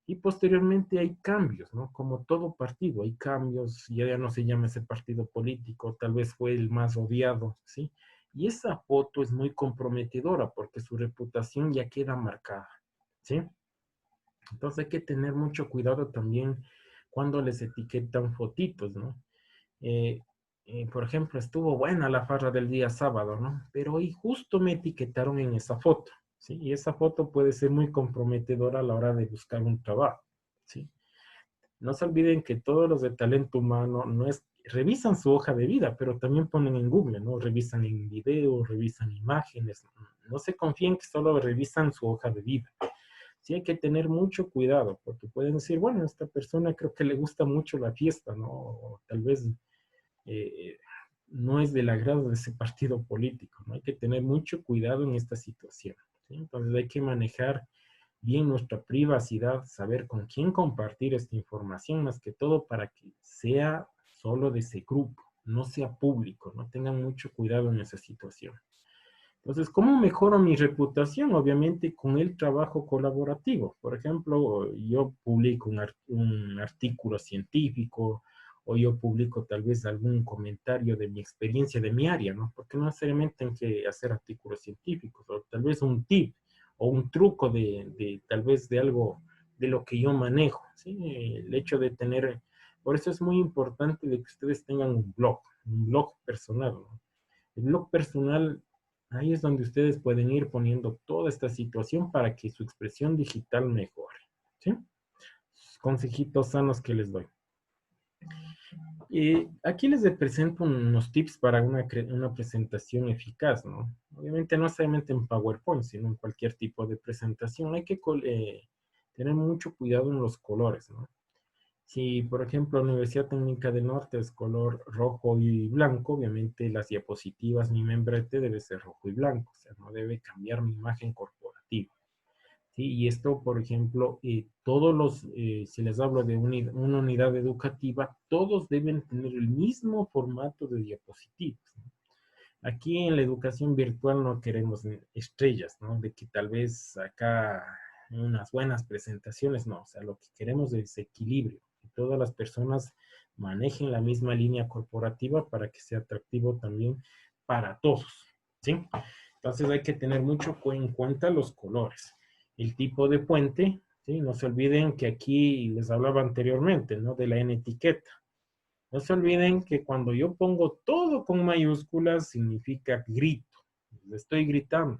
Y posteriormente hay cambios, ¿no? Como todo partido, hay cambios, ya no se llama ese partido político, tal vez fue el más odiado, ¿sí? Y esa foto es muy comprometedora porque su reputación ya queda marcada, ¿sí? Entonces hay que tener mucho cuidado también cuando les etiquetan fotitos, ¿no? Eh, por ejemplo, estuvo buena la farra del día sábado, ¿no? Pero hoy justo me etiquetaron en esa foto, ¿sí? Y esa foto puede ser muy comprometedora a la hora de buscar un trabajo, ¿sí? No se olviden que todos los de talento humano revisan su hoja de vida, pero también ponen en Google, ¿no? Revisan en video, revisan imágenes. No se confíen que solo revisan su hoja de vida. Sí hay que tener mucho cuidado, porque pueden decir, bueno, esta persona creo que le gusta mucho la fiesta, ¿no? O tal vez eh, no es del agrado de ese partido político, ¿no? Hay que tener mucho cuidado en esta situación, ¿sí? Entonces hay que manejar bien nuestra privacidad, saber con quién compartir esta información, más que todo para que sea solo de ese grupo, no sea público, ¿no? Tengan mucho cuidado en esa situación. Entonces, ¿cómo mejoro mi reputación? Obviamente con el trabajo colaborativo. Por ejemplo, yo publico un artículo científico o yo publico tal vez algún comentario de mi experiencia de mi área, ¿no? Porque no necesariamente hay que hacer artículos científicos, o tal vez un tip o un truco tal vez de algo de lo que yo manejo, ¿sí? El hecho de tener, por eso es muy importante de que ustedes tengan un blog personal, ¿no? El blog personal, ahí es donde ustedes pueden ir poniendo toda esta situación para que su expresión digital mejore, ¿sí? Consejitos sanos que les doy. Y aquí les presento unos tips para una presentación eficaz, ¿no? Obviamente no solamente en PowerPoint, sino en cualquier tipo de presentación. Hay que tener mucho cuidado en los colores, ¿no? Si, por ejemplo, la Universidad Técnica del Norte es color rojo y blanco, obviamente las diapositivas, mi membrete debe ser rojo y blanco, o sea, no debe cambiar mi imagen corporativa. ¿Sí? Y esto, por ejemplo, si les hablo de una unidad educativa, todos deben tener el mismo formato de diapositivas, ¿no? Aquí en la educación virtual no queremos estrellas, ¿no? De que tal vez acá unas buenas presentaciones, no. O sea, lo que queremos es equilibrio. Que todas las personas manejen la misma línea corporativa para que sea atractivo también para todos, ¿sí? Entonces hay que tener mucho en cuenta los colores. El tipo de puente, ¿sí? No se olviden que aquí les hablaba anteriormente, ¿no? De la N etiqueta. No se olviden que cuando yo pongo todo con mayúsculas significa grito. Le estoy gritando,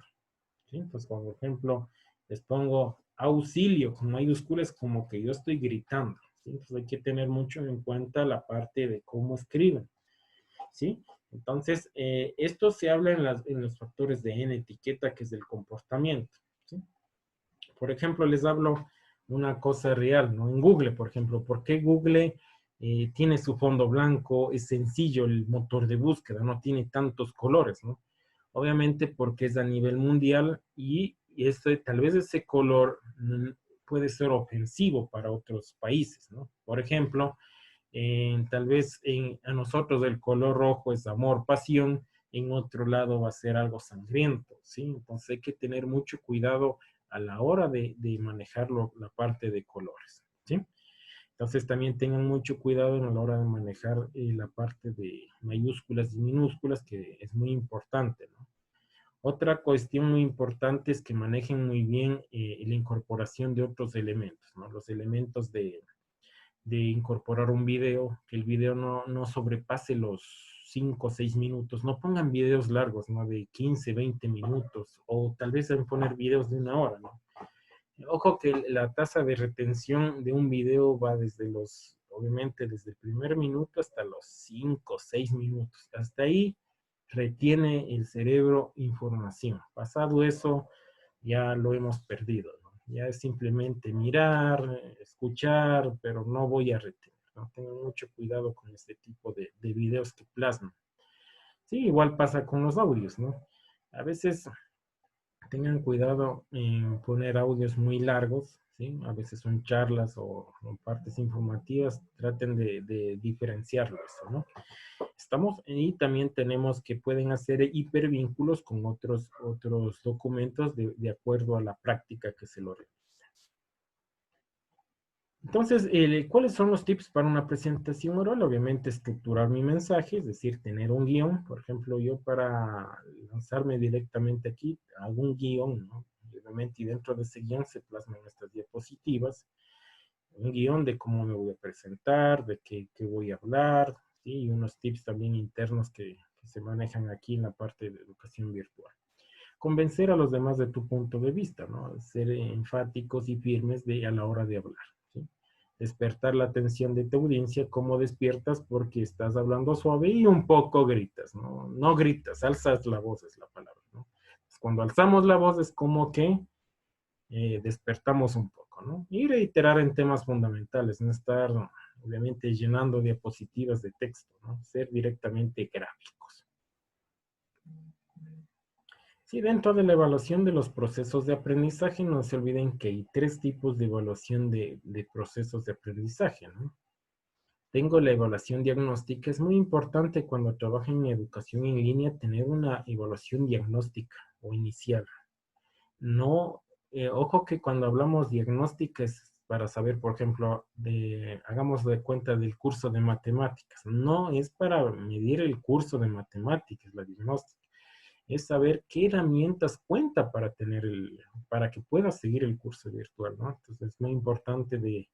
¿sí? Entonces, por ejemplo, les pongo auxilio con mayúsculas como que yo estoy gritando, ¿sí? Entonces hay que tener mucho en cuenta la parte de cómo escriben, ¿sí? Entonces, esto se habla en los factores de N etiqueta, que es el comportamiento, ¿sí? Por ejemplo, les hablo una cosa real, ¿no? En Google, por ejemplo, ¿por qué Google tiene su fondo blanco? Es sencillo el motor de búsqueda, no tiene tantos colores, ¿no? Obviamente porque es a nivel mundial y tal vez ese color puede ser ofensivo para otros países, ¿no? Por ejemplo, tal vez a nosotros el color rojo es amor, pasión, en otro lado va a ser algo sangriento, ¿sí? Entonces hay que tener mucho cuidado a la hora de manejar la parte de colores, ¿sí? Entonces también tengan mucho cuidado a la hora de manejar la parte de mayúsculas y minúsculas, que es muy importante, ¿no? Otra cuestión muy importante es que manejen muy bien la incorporación de otros elementos, ¿no? Los elementos de incorporar un video, que el video no sobrepase los 5 o 6 minutos. No pongan videos largos, ¿no? De 15, 20 minutos, o tal vez deben poner videos de 1 hora, ¿no? Ojo que la tasa de retención de un video va obviamente desde el primer minuto hasta los 5 o 6 minutos. Hasta ahí retiene el cerebro información. Pasado eso, ya lo hemos perdido, ¿no? Ya es simplemente mirar, escuchar, pero no voy a retener, ¿no? Tengan mucho cuidado con este tipo de videos que plasman. Sí, igual pasa con los audios, ¿no? A veces tengan cuidado en poner audios muy largos, ¿sí? A veces son charlas o partes informativas, traten de diferenciarlo eso, ¿no? Y también tenemos que pueden hacer hipervínculos con otros documentos de acuerdo a la práctica que se lo realiza. Entonces, ¿cuáles son los tips para una presentación oral? Obviamente, estructurar mi mensaje, es decir, tener un guión. Por ejemplo, yo para lanzarme directamente aquí, hago un guión, ¿no? Y obviamente, y dentro de ese guión se plasman estas diapositivas. Un guión de cómo me voy a presentar, de qué voy a hablar, ¿sí? Y unos tips también internos que se manejan aquí en la parte de educación virtual. Convencer a los demás de tu punto de vista, ¿no? Ser enfáticos y firmes a la hora de hablar, ¿sí? Despertar la atención de tu audiencia. ¿Cómo despiertas? Porque estás hablando suave y un poco gritas, ¿no? No gritas, alzas la voz es la palabra, ¿no? Pues cuando alzamos la voz es como que despertamos un poco, ¿no? Y reiterar en temas fundamentales, no estar, obviamente, llenando diapositivas de texto, ¿no? Ser directamente gráficos. Sí, dentro de la evaluación de los procesos de aprendizaje, no se olviden que hay 3 tipos de evaluación de procesos de aprendizaje, ¿no? Tengo la evaluación diagnóstica. Es muy importante cuando trabajen en educación en línea tener una evaluación diagnóstica o inicial. No, ojo que cuando hablamos diagnóstica es para saber, por ejemplo, hagamos de cuenta del curso de matemáticas. No es para medir el curso de matemáticas, la diagnóstica. Es saber qué herramientas cuenta para que pueda seguir el curso virtual, ¿no? Entonces es muy importante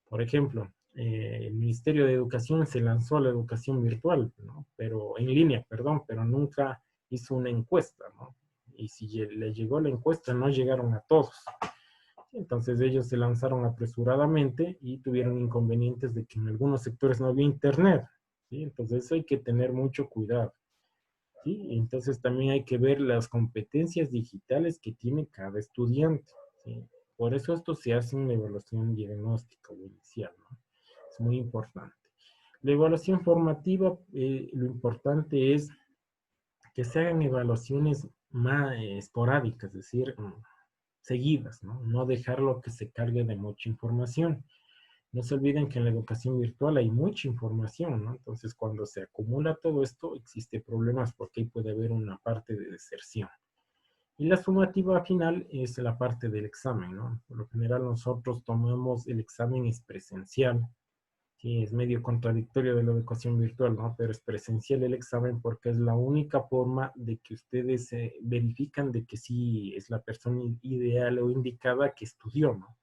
por ejemplo, el Ministerio de Educación se lanzó a la educación virtual, ¿no? Pero en línea, perdón, pero nunca hizo una encuesta, ¿no? Y si le llegó la encuesta, no llegaron a todos. Entonces ellos se lanzaron apresuradamente y tuvieron inconvenientes de que en algunos sectores no había internet, ¿sí? Entonces eso hay que tener mucho cuidado, ¿sí? Entonces también hay que ver las competencias digitales que tiene cada estudiante, ¿sí? Por eso esto se hace en la evaluación diagnóstica o inicial, ¿no? Es muy importante. La evaluación formativa, lo importante es que se hagan evaluaciones más esporádicas, es decir, seguidas, ¿no? No dejarlo que se cargue de mucha información. No se olviden que en la educación virtual hay mucha información, ¿no? Entonces, cuando se acumula todo esto, existe problemas porque ahí puede haber una parte de deserción. Y la sumativa final es la parte del examen, ¿no? Por lo general nosotros tomamos el examen es presencial. Sí, es medio contradictorio de la educación virtual, ¿no? Pero es presencial el examen porque es la única forma de que ustedes verifican de que sí es la persona ideal o indicada que estudió, ¿no?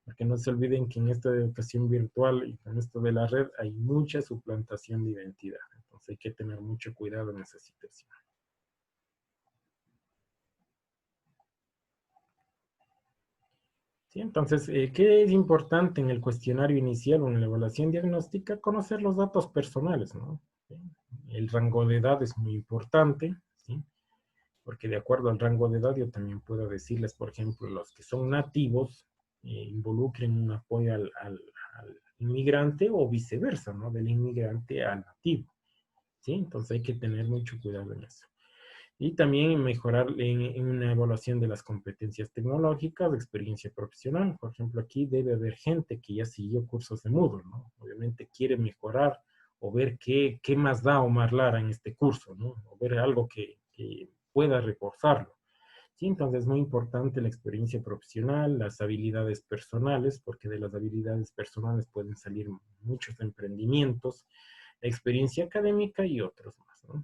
Porque no se olviden que en esta educación virtual y con esto de la red hay mucha suplantación de identidad. Entonces hay que tener mucho cuidado en esa situación. Sí, entonces, ¿qué es importante en el cuestionario inicial o en la evaluación diagnóstica? Conocer los datos personales, ¿no? ¿Sí? El rango de edad es muy importante, ¿sí? Porque de acuerdo al rango de edad yo también puedo decirles, por ejemplo, los que son nativos, involucren un apoyo al inmigrante o viceversa, ¿no? Del inmigrante al nativo, ¿sí? Entonces hay que tener mucho cuidado en eso. Y también mejorar en una evaluación de las competencias tecnológicas, de experiencia profesional. Por ejemplo, aquí debe haber gente que ya siguió cursos de Moodle, ¿no? Obviamente quiere mejorar o ver qué más da Omar Lara en este curso, ¿no? O ver algo que pueda reforzarlo. Sí, entonces es muy importante la experiencia profesional, las habilidades personales, porque de las habilidades personales pueden salir muchos emprendimientos, la experiencia académica y otros más, ¿no?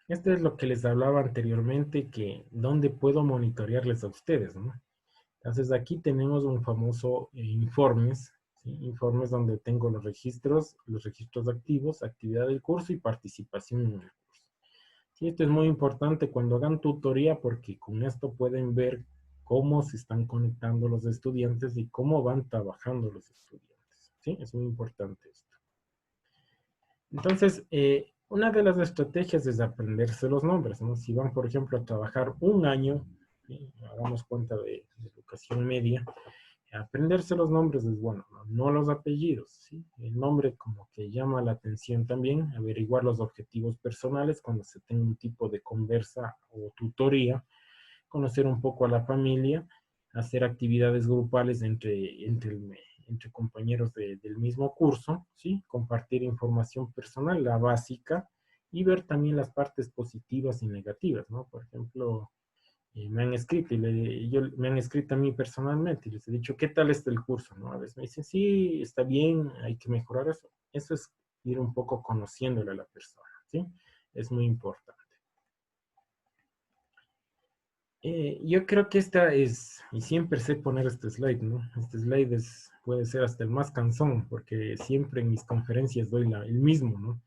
Esto es lo que les hablaba anteriormente, que dónde puedo monitorearles a ustedes, ¿no? Entonces aquí tenemos un famoso informes, ¿sí? Informes donde tengo los registros activos, actividad del curso y participación en el curso. Sí, esto es muy importante cuando hagan tutoría porque con esto pueden ver cómo se están conectando los estudiantes y cómo van trabajando los estudiantes. Sí, es muy importante esto. Entonces, una de las estrategias es aprenderse los nombres, ¿no? Si van, por ejemplo, a trabajar un año, ¿sí? Hagamos cuenta de educación media, aprenderse los nombres es bueno, ¿no? No los apellidos, ¿sí? El nombre como que llama la atención también, averiguar los objetivos personales cuando se tenga un tipo de conversa o tutoría, conocer un poco a la familia, hacer actividades grupales entre compañeros del mismo curso, ¿sí? Compartir información personal, la básica, y ver también las partes positivas y negativas, ¿no? Por ejemplo, me han escrito me han escrito a mí personalmente y les he dicho, ¿qué tal está el curso? ¿No? A veces me dicen, sí, está bien, hay que mejorar eso. Eso es ir un poco conociéndole a la persona, ¿sí? Es muy importante. Yo creo que esta es, y siempre sé poner este slide, ¿no? Este slide puede ser hasta el más cansón, porque siempre en mis conferencias doy el mismo, ¿no?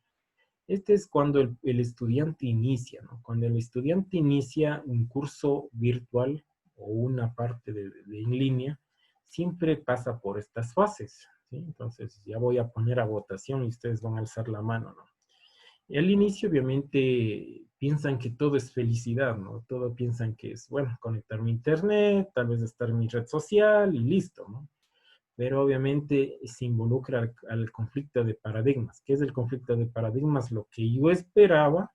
Este es cuando el estudiante inicia, ¿no? Cuando el estudiante inicia un curso virtual o una parte en línea, siempre pasa por estas fases, ¿sí? Entonces ya voy a poner a votación y ustedes van a alzar la mano, ¿no? Al inicio, obviamente, piensan que todo es felicidad, ¿no? Todo piensan que es, bueno, conectarme a internet, tal vez estar en mi red social y listo, ¿no? Pero obviamente se involucra al conflicto de paradigmas. ¿Qué es el conflicto de paradigmas? Lo que yo esperaba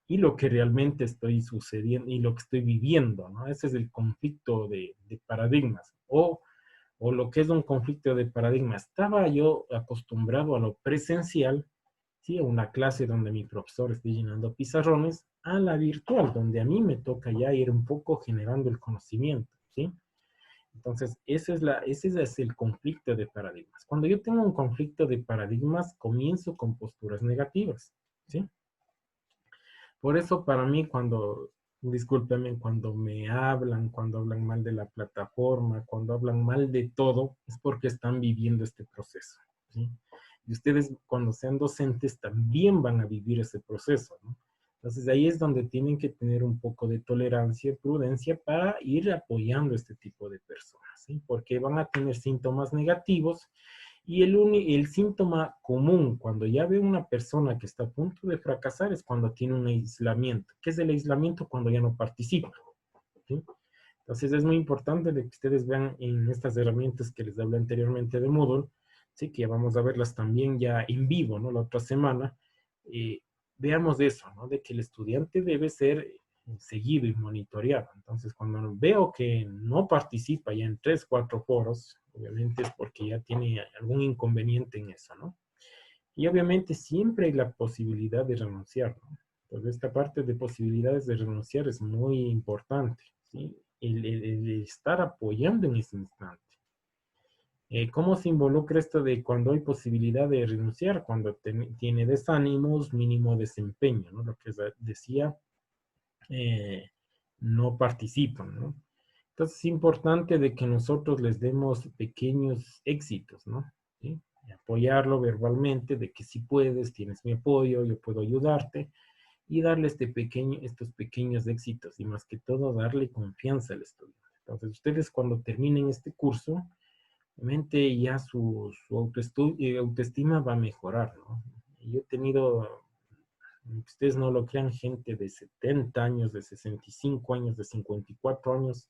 y lo que realmente estoy sucediendo y lo que estoy viviendo, ¿no? Ese es el conflicto de paradigmas. O lo que es un conflicto de paradigmas. Estaba yo acostumbrado a lo presencial, ¿sí? A una clase donde mi profesor esté llenando pizarrones, a la virtual, donde a mí me toca ya ir un poco generando el conocimiento, ¿sí? Entonces, ese es el conflicto de paradigmas. Cuando yo tengo un conflicto de paradigmas, comienzo con posturas negativas, ¿sí? Por eso para mí discúlpenme, cuando hablan mal de la plataforma, cuando hablan mal de todo, es porque están viviendo este proceso, ¿sí? Y ustedes cuando sean docentes también van a vivir ese proceso, ¿no? Entonces ahí es donde tienen que tener un poco de tolerancia y prudencia para ir apoyando a este tipo de personas, ¿sí? Porque van a tener síntomas negativos y el síntoma común cuando ya ve una persona que está a punto de fracasar es cuando tiene un aislamiento. ¿Qué es el aislamiento? Cuando ya no participa, ¿sí? Entonces es muy importante de que ustedes vean en estas herramientas que les hablé anteriormente de Moodle, sí, que vamos a verlas también ya en vivo, ¿no? La otra semana. eh, Veamos eso, ¿no? De que el estudiante debe ser seguido y monitoreado. Entonces, cuando veo que no participa ya en 3, 4 foros, obviamente es porque ya tiene algún inconveniente en eso, ¿no? Y obviamente siempre hay la posibilidad de renunciar, ¿no? Entonces, esta parte de posibilidades de renunciar es muy importante, ¿sí? El estar apoyando en ese instante. ¿Cómo se involucra esto de cuando hay posibilidad de renunciar? Cuando tiene desánimos, mínimo desempeño, ¿no? Lo que decía, eh, no participan, ¿no? Entonces es importante de que nosotros les demos pequeños éxitos, ¿no? ¿Sí? Y apoyarlo verbalmente, de que si puedes, tienes mi apoyo, yo puedo ayudarte, y darle estos pequeños éxitos, y más que todo darle confianza al estudiante. Entonces ustedes cuando terminen este curso, obviamente ya su autoestima va a mejorar, ¿no? Yo he tenido, ustedes no lo crean, gente de 70 años, de 65 años, de 54 años,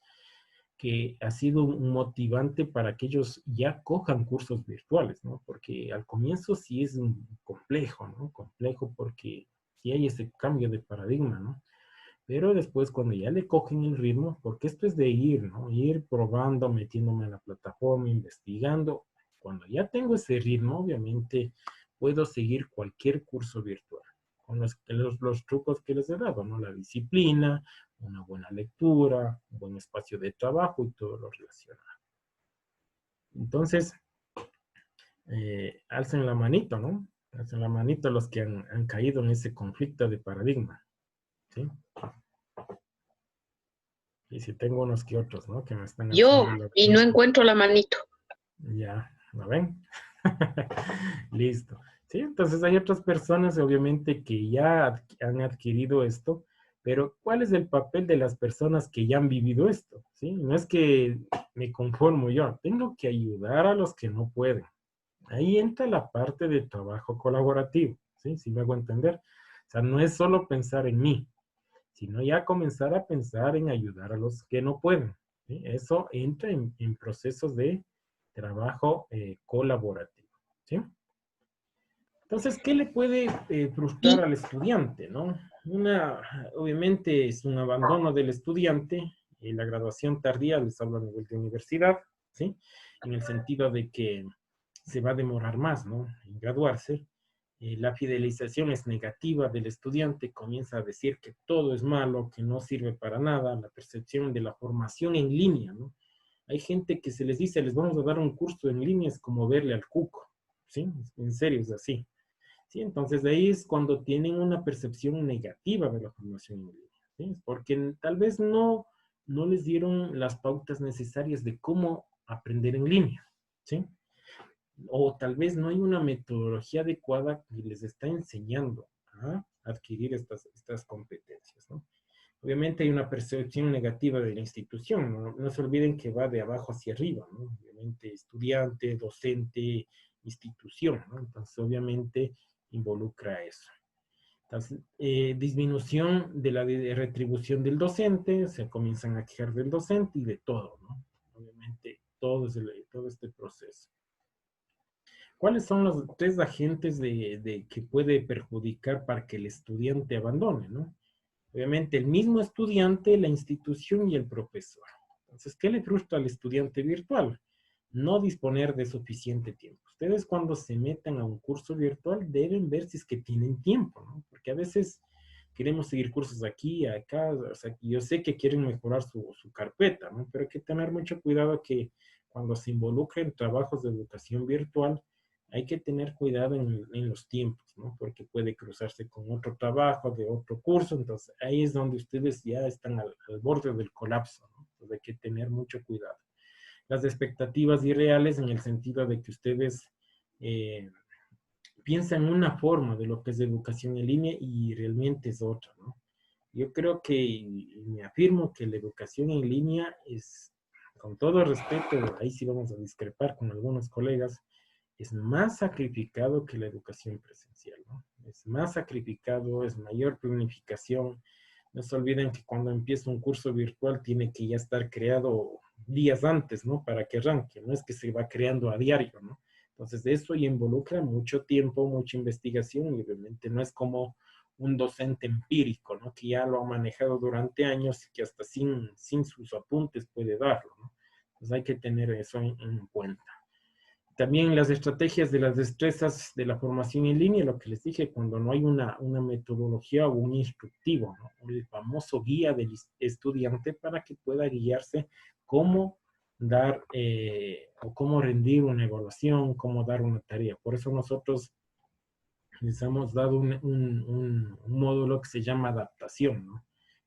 que ha sido un motivante para que ellos ya cojan cursos virtuales, ¿no? Porque al comienzo sí es un complejo, ¿no? Complejo porque sí hay ese cambio de paradigma, ¿no? Pero después cuando ya le cogen el ritmo, porque esto es de ir, ¿no? Ir probando, metiéndome en la plataforma, investigando. Cuando ya tengo ese ritmo, obviamente puedo seguir cualquier curso virtual con los trucos que les he dado, ¿no? La disciplina, una buena lectura, un buen espacio de trabajo y todo lo relacionado. Entonces, alcen la manito, ¿no? Alcen la manito los que han caído en ese conflicto de paradigma, ¿sí? Y si tengo unos que otros, ¿no? Que me están Yo, haciendo y no encuentro la manito. Ya, ¿lo ven? Listo. Sí, entonces hay otras personas, obviamente, que ya han adquirido esto, pero ¿cuál es el papel de las personas que ya han vivido esto? ¿Sí? No es que me conformo yo, tengo que ayudar a los que no pueden. Ahí entra la parte de trabajo colaborativo, ¿sí? ¿Sí me hago entender? O sea, no es solo pensar en mí, sino ya comenzar a pensar en ayudar a los que no pueden, ¿sí? Eso entra en procesos de trabajo colaborativo, ¿sí? Entonces, ¿qué le puede frustrar Y al estudiante, no? Obviamente es un abandono del estudiante, la graduación tardía, les hablo a nivel de universidad, ¿sí? En el sentido de que se va a demorar más, ¿no? En graduarse. La fidelización es negativa del estudiante, comienza a decir que todo es malo, que no sirve para nada, la percepción de la formación en línea, ¿no? Hay gente que se les dice, les vamos a dar un curso en línea, es como verle al cuco, ¿sí? En serio es así. ¿Sí? Entonces, de ahí es cuando tienen una percepción negativa de la formación en línea, ¿sí? Porque tal vez no les dieron las pautas necesarias de cómo aprender en línea, ¿sí? O tal vez no hay una metodología adecuada que les está enseñando a adquirir estas competencias, ¿no? Obviamente hay una percepción negativa de la institución, ¿no? No se olviden que va de abajo hacia arriba, ¿no? Obviamente estudiante, docente, institución, ¿no? Entonces obviamente involucra eso. Entonces, disminución de la retribución del docente, se comienzan a quejar del docente y de todo, ¿no? Obviamente todo este proceso. ¿Cuáles son los 3 agentes que puede perjudicar para que el estudiante abandone, ¿no? Obviamente el mismo estudiante, la institución y el profesor. Entonces, ¿qué le frustra al estudiante virtual? No disponer de suficiente tiempo. Ustedes cuando se metan a un curso virtual deben ver si es que tienen tiempo, ¿no? Porque a veces queremos seguir cursos aquí, acá, o sea, yo sé que quieren mejorar su carpeta, ¿no? Pero hay que tener mucho cuidado que cuando se involucren en trabajos de educación virtual, hay que tener cuidado en los tiempos, ¿no? Porque puede cruzarse con otro trabajo de otro curso, entonces ahí es donde ustedes ya están al borde del colapso, ¿no? Entonces hay que tener mucho cuidado. Las expectativas irreales en el sentido de que ustedes piensan una forma de lo que es educación en línea y realmente es otra, ¿no? Yo creo que, y me afirmo que la educación en línea es, con todo respeto, ahí sí vamos a discrepar con algunos colegas, es más sacrificado que la educación presencial, ¿no? Es más sacrificado, es mayor planificación, No se olviden que cuando empieza un curso virtual tiene que ya estar creado días antes, ¿no? Para que arranque, no es que se va creando a diario, ¿no? Entonces, eso ya involucra mucho tiempo, mucha investigación y obviamente no es como un docente empírico, ¿no? Que ya lo ha manejado durante años y que hasta sin sus apuntes puede darlo, ¿no? Entonces, hay que tener eso en cuenta. También las estrategias de las destrezas de la formación en línea, lo que les dije, cuando no hay una metodología o un instructivo, ¿no? El famoso guía del estudiante para que pueda guiarse cómo dar o cómo rendir una evaluación, cómo dar una tarea. Por eso nosotros les hemos dado un módulo que se llama adaptación, ¿no?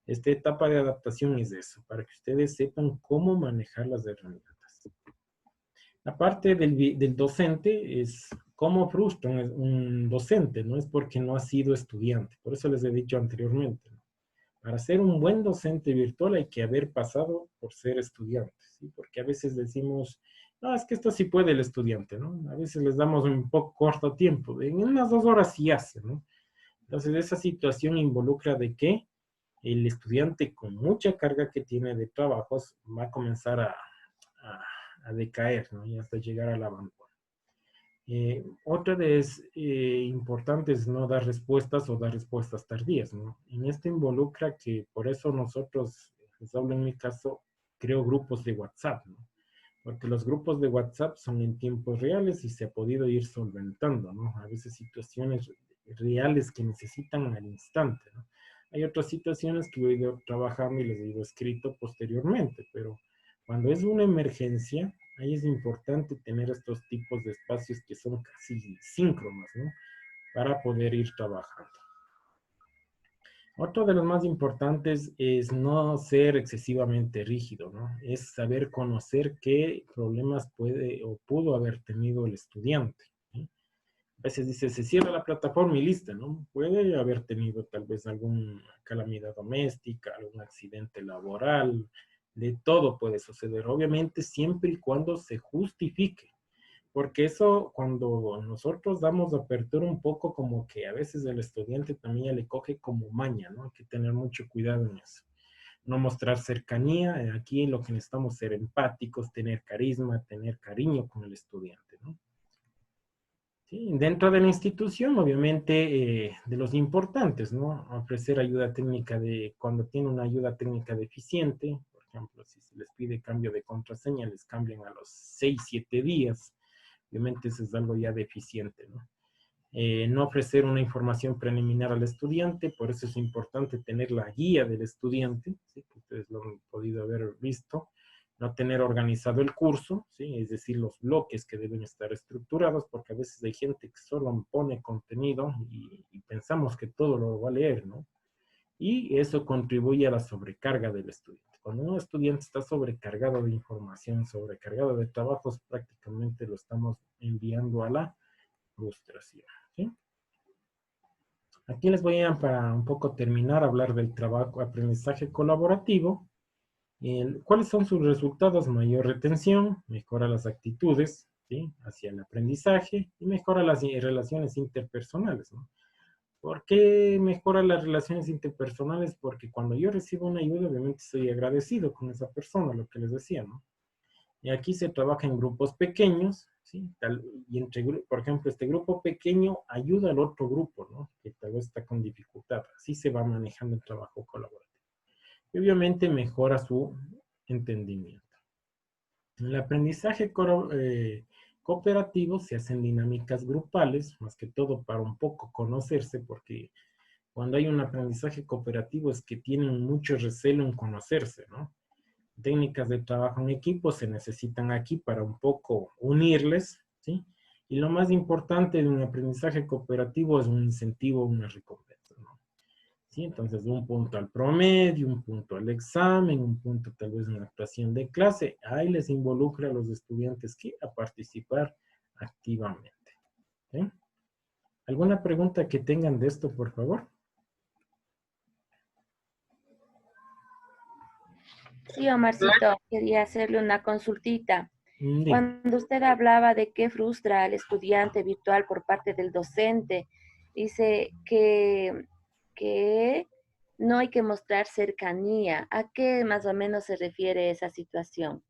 Esta etapa de adaptación es eso, para que ustedes sepan cómo manejar las herramientas. La parte del docente es cómo frustra un docente, no es porque no ha sido estudiante. Por eso les he dicho anteriormente, ¿no? Para ser un buen docente virtual hay que haber pasado por ser estudiante, ¿sí? Porque a veces decimos, no, es que esto sí puede el estudiante, ¿no? A veces les damos un poco corto tiempo, en unas 2 horas sí hace, ¿no? Entonces esa situación involucra de que el estudiante con mucha carga que tiene de trabajos va a comenzar a decaer, ¿no? Y hasta llegar al abandono. Otra de es importante es no dar respuestas o dar respuestas tardías, ¿no? En esto involucra que por eso nosotros, les hablo en mi caso, creo grupos de WhatsApp, ¿no? Porque los grupos de WhatsApp son en tiempos reales y se ha podido ir solventando, ¿no? A veces situaciones reales que necesitan al instante, ¿no? Hay otras situaciones que yo he ido trabajando y les he ido escrito posteriormente, pero cuando es una emergencia, ahí es importante tener estos tipos de espacios que son casi síncronos, ¿no? Para poder ir trabajando. Otro de los más importantes es no ser excesivamente rígido, ¿no? Es saber conocer qué problemas puede o pudo haber tenido el estudiante, ¿sí? A veces dice, se cierra la plataforma y lista, ¿no? Puede haber tenido tal vez alguna calamidad doméstica, algún accidente laboral, de todo puede suceder, obviamente siempre y cuando se justifique. Porque eso, cuando nosotros damos apertura un poco, como que a veces el estudiante también ya le coge como maña, ¿no? Hay que tener mucho cuidado en eso. No mostrar cercanía, aquí lo que necesitamos es ser empáticos, tener carisma, tener cariño con el estudiante, ¿no? Sí, dentro de la institución, obviamente, de los importantes, ¿no? Ofrecer ayuda técnica cuando tiene una ayuda técnica deficiente, por ejemplo, si se les pide cambio de contraseña, les cambian a los 6, 7 días. Obviamente eso es algo ya deficiente, ¿no? No ofrecer una información preliminar al estudiante, por eso es importante tener la guía del estudiante, ¿sí? Que ustedes lo han podido haber visto, no tener organizado el curso, ¿sí? Es decir, los bloques que deben estar estructurados, porque a veces hay gente que solo pone contenido y pensamos que todo lo va a leer, ¿no? Y eso contribuye a la sobrecarga del estudiante. Cuando un estudiante está sobrecargado de información, sobrecargado de trabajos, prácticamente lo estamos enviando a la frustración, ¿sí? Aquí les voy a, para un poco terminar, hablar del trabajo, aprendizaje colaborativo. ¿Cuáles son sus resultados? Mayor retención, mejora las actitudes, ¿sí? Hacia el aprendizaje y mejora las relaciones interpersonales, ¿no? ¿Por qué mejora las relaciones interpersonales? Porque cuando yo recibo una ayuda, obviamente soy agradecido con esa persona, lo que les decía, ¿no? Y aquí se trabaja en grupos pequeños, ¿sí? Y por ejemplo, este grupo pequeño ayuda al otro grupo, ¿no? Que tal vez está con dificultad. Así se va manejando el trabajo colaborativo. Y obviamente mejora su entendimiento. En el aprendizaje cooperativo se hacen dinámicas grupales, más que todo para un poco conocerse, porque cuando hay un aprendizaje cooperativo es que tienen mucho recelo en conocerse, ¿no? Técnicas de trabajo en equipo se necesitan aquí para un poco unirles, ¿sí? Y lo más importante de un aprendizaje cooperativo es un incentivo, una recompensa, ¿no? ¿Sí? Entonces, un punto al promedio, un punto al examen, un punto tal vez en la actuación de clase, ahí les involucra a los estudiantes que a participar activamente, ¿sí? ¿Alguna pregunta que tengan de esto, por favor? Sí, Omarcito, quería hacerle una consultita. Dime. Cuando usted hablaba de qué frustra al estudiante virtual por parte del docente, dice que no hay que mostrar cercanía. ¿A qué más o menos se refiere esa situación?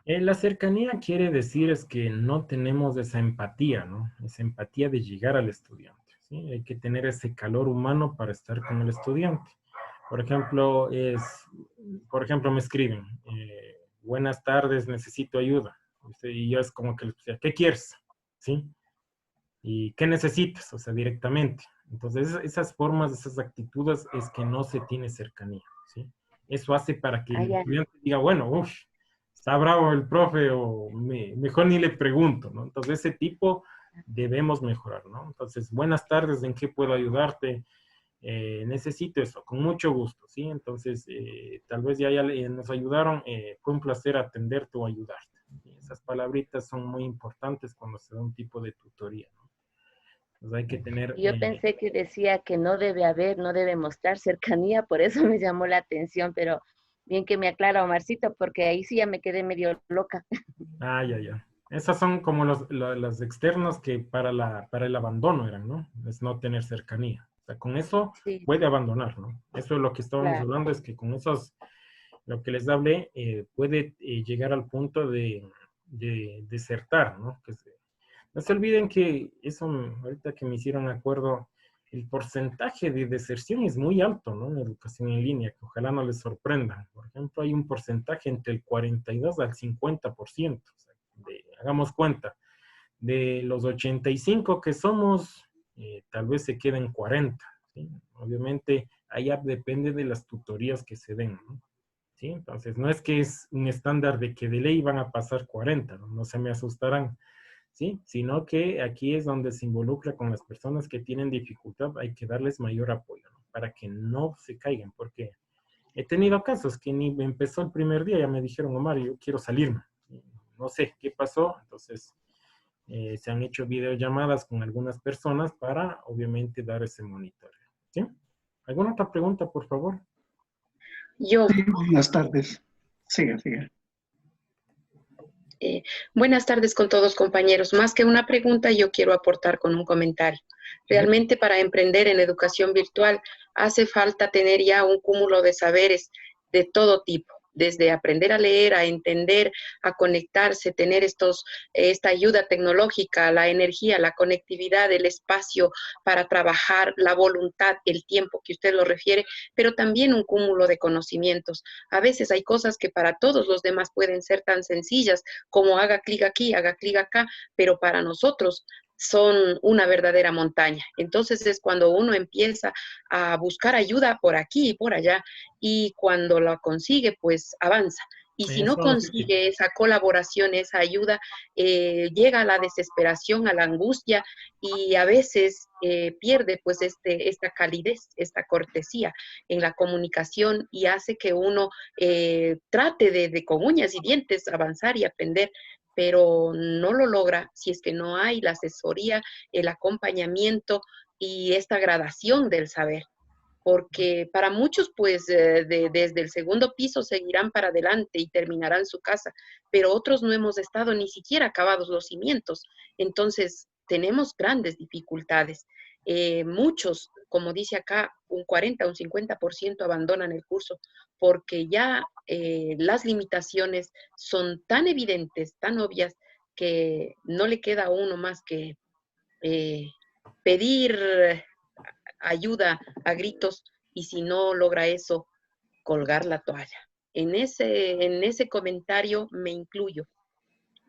La cercanía quiere decir es que no tenemos esa empatía, ¿no? Esa empatía de llegar al estudiante, ¿sí? Hay que tener ese calor humano para estar con el estudiante. Por ejemplo, por ejemplo, me escriben, buenas tardes, necesito ayuda. Y yo es como que les decía, ¿qué quieres? ¿Sí? ¿Y qué necesitas? O sea, directamente. Entonces, esas formas, esas actitudes es que no se tiene cercanía, ¿sí? Eso hace para que Ah, el ya. estudiante diga, bueno, uff, está bravo el profe o mejor ni le pregunto, ¿no? Entonces, ese tipo debemos mejorar, ¿no? Entonces, buenas tardes, ¿en qué puedo ayudarte? Necesito eso, con mucho gusto, ¿sí? Entonces, tal vez nos ayudaron, fue un placer atenderte o ayudarte. Y esas palabritas son muy importantes cuando se da un tipo de tutoría, ¿no? Entonces hay que tener, Y yo pensé que decía que no debe haber, no debe mostrar cercanía, por eso me llamó la atención, pero bien que me aclara Omarcito, porque ahí sí ya me quedé medio loca. ya, ya. Esas son como las externas que para el abandono eran, ¿no? Es no tener cercanía. O sea, con eso Sí, puede abandonar, ¿no? Eso es lo que estábamos claro. hablando, es que con esos, lo que les hablé, puede llegar al punto de desertar, ¿no? No se olviden que eso, ahorita que me hicieron acuerdo, el porcentaje de deserción es muy alto, ¿no? En educación en línea, que ojalá no les sorprenda. Por ejemplo, hay un porcentaje entre el 42 al 50%. O sea, hagamos cuenta, de los 85 que somos, tal vez se queden 40, ¿sí? Obviamente, allá depende de las tutorías que se den, ¿no? ¿Sí? Entonces, no es que es un estándar de que de ley van a pasar 40, ¿no? No se me asustarán. ¿Sí? Sino que aquí es donde se involucra con las personas que tienen dificultad, hay que darles mayor apoyo, ¿no? Para que no se caigan, porque he tenido casos que ni empezó el primer día, ya me dijeron, Omar, yo quiero salirme, no sé qué pasó, entonces se han hecho videollamadas con algunas personas para, obviamente, dar ese monitoreo, ¿sí? ¿Alguna otra pregunta, por favor? Yo, Sí, buenas tardes. Siga, siga. buenas tardes con todos compañeros. Más que una pregunta, yo quiero aportar con un comentario. Realmente para emprender en educación virtual hace falta tener ya un cúmulo de saberes de todo tipo, desde aprender a leer, a entender, a conectarse, tener esta ayuda tecnológica, la energía, la conectividad, el espacio para trabajar, la voluntad, el tiempo que usted lo refiere, pero también un cúmulo de conocimientos. A veces hay cosas que para todos los demás pueden ser tan sencillas como haga clic aquí, haga clic acá, pero para nosotros son una verdadera montaña. Entonces es cuando uno empieza a buscar ayuda por aquí y por allá y cuando la consigue, pues avanza. Y si no Eso sí. consigue esa colaboración, esa ayuda, llega a la desesperación, a la angustia y a veces pierde pues esta calidez, esta cortesía en la comunicación y hace que uno trate de con uñas y dientes avanzar y aprender, pero no lo logra si es que no hay la asesoría, el acompañamiento y esta gradación del saber. Porque para muchos, pues, desde el segundo piso seguirán para adelante y terminarán su casa, pero otros no hemos estado ni siquiera acabados los cimientos. Entonces, tenemos grandes dificultades. Muchos, como dice acá, un 40, un 50% abandonan el curso porque ya las limitaciones son tan evidentes, tan obvias, que no le queda a uno más que eh, pedir ayuda a gritos y si no logra eso, colgar la toalla. En ese comentario me incluyo.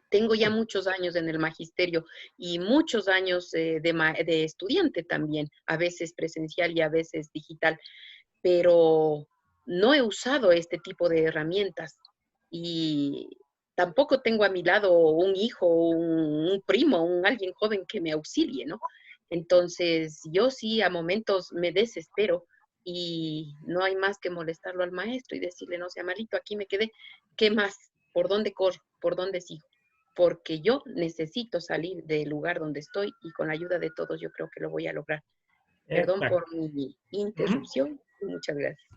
Tengo ya muchos años en el magisterio y muchos años de estudiante también, a veces presencial y a veces digital, pero no he usado este tipo de herramientas y tampoco tengo a mi lado un hijo, un primo, alguien joven que me auxilie, ¿no? Entonces, yo sí a momentos me desespero y no hay más que molestarlo al maestro y decirle, no sea malito, aquí me quedé, ¿qué más? ¿Por dónde corro? ¿Por dónde sigo? Porque yo necesito salir del lugar donde estoy y con la ayuda de todos yo creo que lo voy a lograr. Perdón Exacto. por mi Ujú. interrupción y muchas gracias.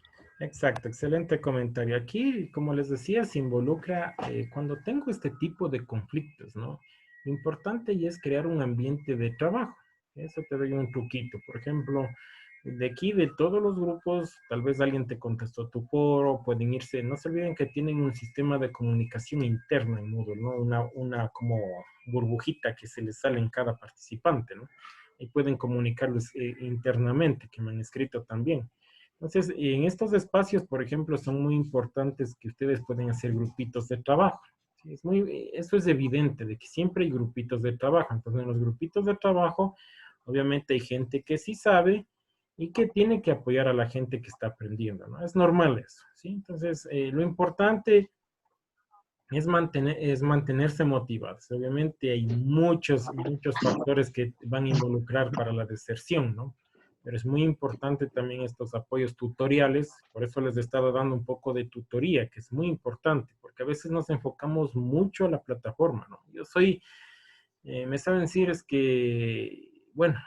Exacto, excelente comentario. Aquí, como les decía, se involucra cuando tengo este tipo de conflictos, ¿no? Lo importante y es crear un ambiente de trabajo. Eso te doy un truquito. Por ejemplo, De aquí, de todos los grupos, tal vez alguien te contestó tu foro, pueden irse. No se olviden que tienen un sistema de comunicación interna en Moodle, ¿no? Una como burbujita que se les sale en cada participante, ¿no? Y pueden comunicarlos internamente, que me han escrito también. Entonces, en estos espacios, por ejemplo, son muy importantes que ustedes pueden hacer grupitos de trabajo. ¿Sí? Eso es evidente, de que siempre hay grupitos de trabajo. Entonces, en los grupitos de trabajo, obviamente hay gente que sí sabe y que tiene que apoyar a la gente que está aprendiendo, ¿no? Es normal eso, ¿sí? Entonces, lo importante es mantenerse motivados. Obviamente hay muchos factores que van a involucrar para la deserción, ¿no? Pero es muy importante también estos apoyos tutoriales, por eso les he estado dando un poco de tutoría, que es muy importante, porque a veces nos enfocamos mucho a la plataforma, ¿no? Me saben decir es que, bueno,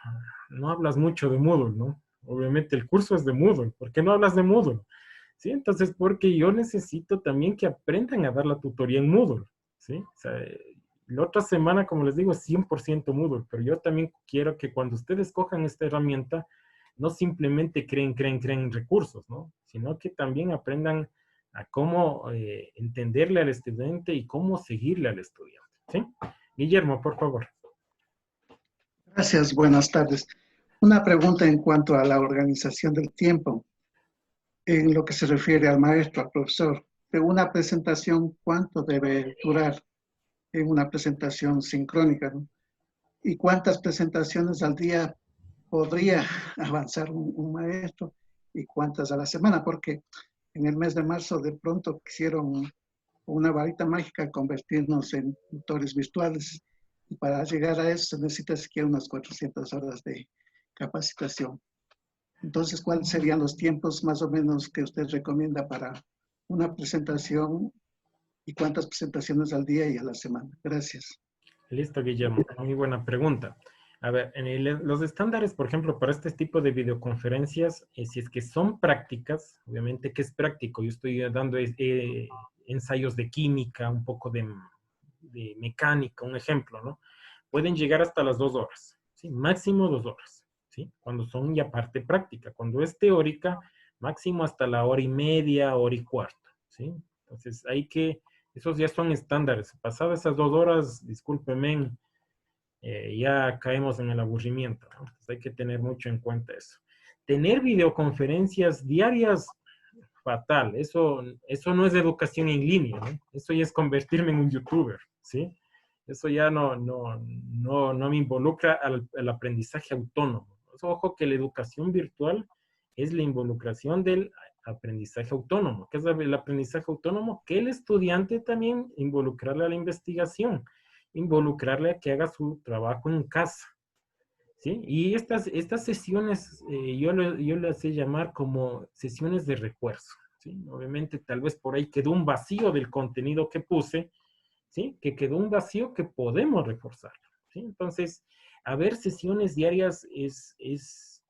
no hablas mucho de Moodle, ¿no? Obviamente el curso es de Moodle, ¿por qué no hablas de Moodle? ¿Sí? Entonces, porque yo necesito también que aprendan a dar la tutoría en Moodle, ¿sí? O sea, la otra semana, como les digo, es 100% Moodle, pero yo también quiero que cuando ustedes cojan esta herramienta, no simplemente creen recursos, ¿no? Sino que también aprendan a cómo entenderle al estudiante y cómo seguirle al estudiante, ¿sí? Guillermo, por favor. Gracias, buenas tardes. Una pregunta en cuanto a la organización del tiempo, en lo que se refiere al maestro, al profesor. De una presentación, ¿cuánto debe durar en una presentación sincrónica, ¿no? ¿Y cuántas presentaciones al día podría avanzar un maestro? ¿Y cuántas a la semana? Porque en el mes de marzo de pronto quisieron una varita mágica convertirnos en tutores virtuales. Y para llegar a eso se necesita siquiera unas 400 horas de capacitación. Entonces, ¿cuáles serían los tiempos más o menos que usted recomienda para una presentación y cuántas presentaciones al día y a la semana? Gracias. Listo, Guillermo. Muy buena pregunta. A ver, los estándares, por ejemplo, para este tipo de videoconferencias, si es que son prácticas, obviamente que es práctico. Yo estoy dando ensayos de química, un poco de mecánica, un ejemplo, ¿no? Pueden llegar hasta las 2 horas, ¿sí? Máximo 2 horas, ¿sí? Cuando son ya parte práctica. Cuando es teórica, máximo hasta la 1:30, 1:15, ¿sí? Entonces, esos ya son estándares. Pasadas esas 2 horas, discúlpenme, ya caemos en el aburrimiento, ¿no? Entonces hay que tener mucho en cuenta eso. Tener videoconferencias diarias, fatal. Eso no es educación en línea, ¿no? Eso ya es convertirme en un youtuber, ¿sí? Eso ya no me involucra al aprendizaje autónomo. Ojo que la educación virtual es la involucración del aprendizaje autónomo. ¿Qué es el aprendizaje autónomo? Que el estudiante también involucrarle a la investigación, involucrarle a que haga su trabajo en casa, ¿sí? Y estas sesiones yo las sé llamar como sesiones de refuerzo, ¿sí? Obviamente tal vez por ahí quedó un vacío del contenido que puse, ¿sí? Que quedó un vacío que podemos reforzar, ¿sí? Entonces, haber sesiones diarias es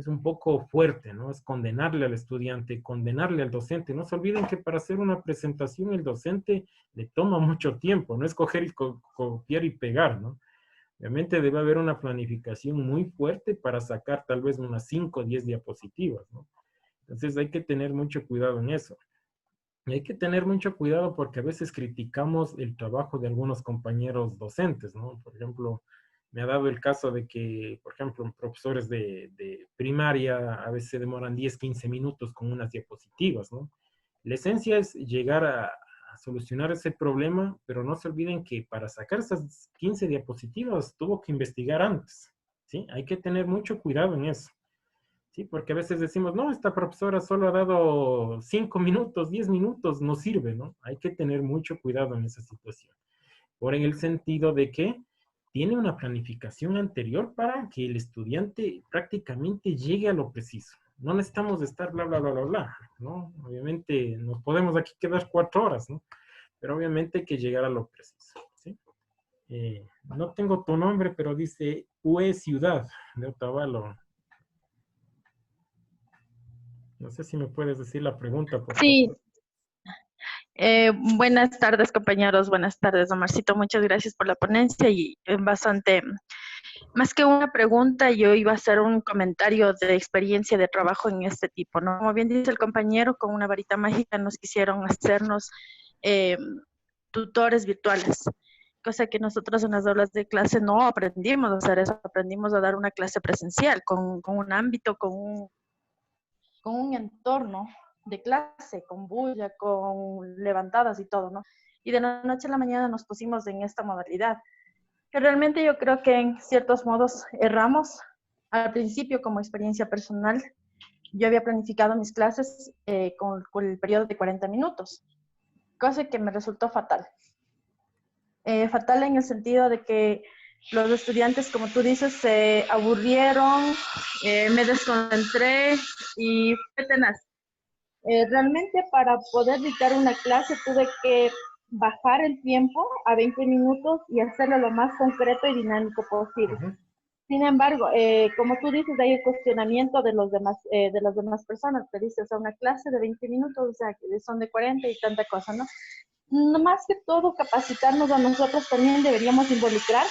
un poco fuerte, ¿no? Es condenarle al estudiante, condenarle al docente. No se olviden que para hacer una presentación el docente le toma mucho tiempo, no es coger y copiar y pegar, ¿no? Obviamente debe haber una planificación muy fuerte para sacar tal vez unas 5 o 10 diapositivas, ¿no? Entonces hay que tener mucho cuidado en eso. Y hay que tener mucho cuidado porque a veces criticamos el trabajo de algunos compañeros docentes, ¿no? Por ejemplo, me ha dado el caso de que, por ejemplo, profesores de primaria a veces se demoran 10, 15 minutos con unas diapositivas, ¿no? La esencia es llegar a solucionar ese problema, pero no se olviden que para sacar esas 15 diapositivas tuvo que investigar antes, ¿sí? Hay que tener mucho cuidado en eso. Sí, porque a veces decimos, no, esta profesora solo ha dado 5 minutos, 10 minutos, no sirve, ¿no? Hay que tener mucho cuidado en esa situación. Por en el sentido de que tiene una planificación anterior para que el estudiante prácticamente llegue a lo preciso. No necesitamos estar bla, bla, bla, bla, bla, ¿no? Obviamente nos podemos aquí quedar 4 horas, ¿no? Pero obviamente hay que llegar a lo preciso, ¿sí? No tengo tu nombre, pero dice UE Ciudad de Otavalo. No sé si me puedes decir la pregunta, por Sí, favor. Buenas tardes, compañeros. Buenas tardes, Omarcito. Muchas gracias por la ponencia y bastante Más que una pregunta, yo iba a hacer un comentario de experiencia de trabajo en este tipo, ¿no? Como bien dice el compañero, con una varita mágica nos quisieron hacernos eh, tutores virtuales, cosa que nosotros en las aulas de clase no aprendimos a hacer eso, aprendimos a dar una clase presencial, con un ámbito, con un entorno de clase, con bulla, con levantadas y todo, ¿no? Y de la noche a la mañana nos pusimos en esta modalidad, que realmente yo creo que en ciertos modos erramos. Al principio, como experiencia personal, yo había planificado mis clases con el periodo de 40 minutos, cosa que me resultó fatal. Fatal en el sentido de que los estudiantes, como tú dices, se aburrieron, me desconcentré y fue tenaz. Realmente para poder dictar una clase tuve que bajar el tiempo a 20 minutos y hacerlo lo más concreto y dinámico posible. Ujú. Sin embargo, como tú dices, hay el cuestionamiento de las demás personas. Te dices, o sea, una clase de 20 minutos, o sea, que son de 40 y tanta cosa, ¿no? No, más que todo, capacitarnos a nosotros también deberíamos involucrar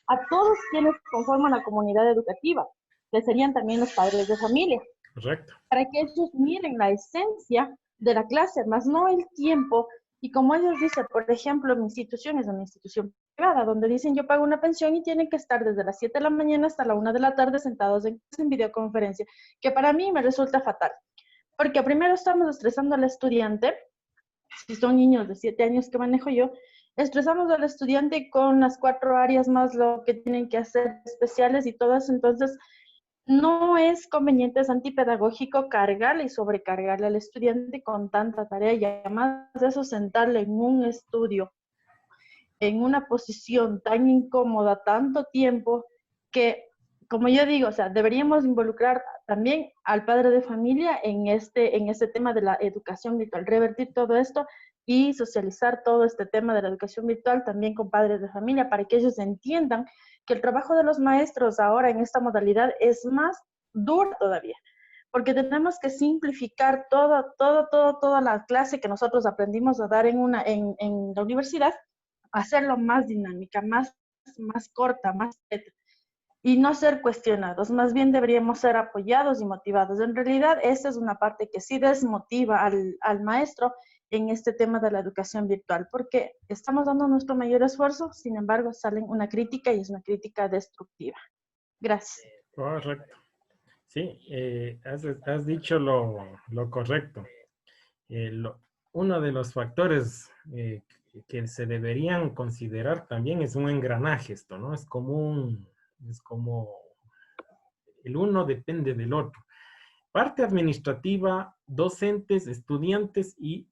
a todos quienes conforman la comunidad educativa, que serían también los padres de familia, Correcto. para que ellos miren la esencia de la clase, más no el tiempo. Y como ellos dicen, por ejemplo, mi institución es una institución privada, donde dicen yo pago una pensión y tienen que estar desde las 7 de la mañana hasta la 1 de la tarde sentados en videoconferencia, que para mí me resulta fatal. Porque primero estamos estresando al estudiante, si son niños de 7 años que manejo yo, estresamos al estudiante con las 4 áreas más lo que tienen que hacer especiales y todas, entonces no es conveniente, es antipedagógico cargarle y sobrecargarle al estudiante con tanta tarea y además de eso sentarle en un estudio, en una posición tan incómoda, tanto tiempo, que, como yo digo, o sea, deberíamos involucrar también al padre de familia en este tema de la educación virtual, revertir todo esto y socializar todo este tema de la educación virtual también con padres de familia para que ellos entiendan que el trabajo de los maestros ahora en esta modalidad es más duro todavía, porque tenemos que simplificar toda la clase que nosotros aprendimos a dar en la universidad, hacerlo más dinámica, más corta, más y no ser cuestionados, más bien deberíamos ser apoyados y motivados. En realidad, esa es una parte que sí desmotiva al maestro en este tema de la educación virtual, porque estamos dando nuestro mayor esfuerzo, sin embargo, salen una crítica y es una crítica destructiva. Gracias. Correcto. Sí, has dicho lo correcto. Uno de los factores que se deberían considerar también es un engranaje esto, ¿no? Es como el uno depende del otro. Parte administrativa, docentes, estudiantes y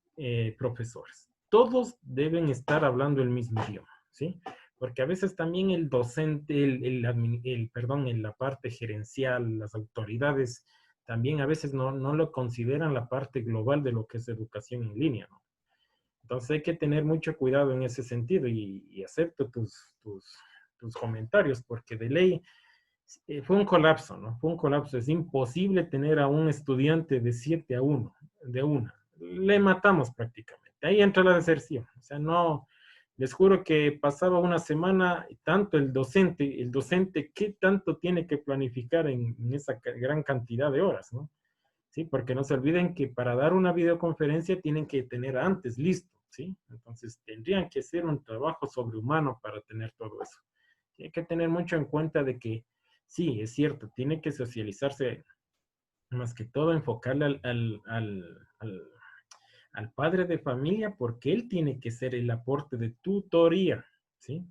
profesores. Todos deben estar hablando el mismo idioma, ¿sí? Porque a veces también el docente, perdón, en la parte gerencial, las autoridades, también a veces no lo consideran la parte global de lo que es educación en línea, ¿no? Entonces hay que tener mucho cuidado en ese sentido y acepto tus comentarios, porque de ley fue un colapso, ¿no? Fue un colapso. Es imposible tener a un estudiante de 7 a 1, de una. Le matamos prácticamente. Ahí entra la deserción. O sea, no, les juro que pasaba una semana, tanto el docente, ¿qué tanto tiene que planificar en esa gran cantidad de horas, ¿no? Sí, porque no se olviden que para dar una videoconferencia tienen que tener antes listo, ¿sí? Entonces tendrían que hacer un trabajo sobrehumano para tener todo eso. Y hay que tener mucho en cuenta de que sí, es cierto, tiene que socializarse, más que todo enfocarle al padre de familia porque él tiene que ser el aporte de tutoría, ¿sí?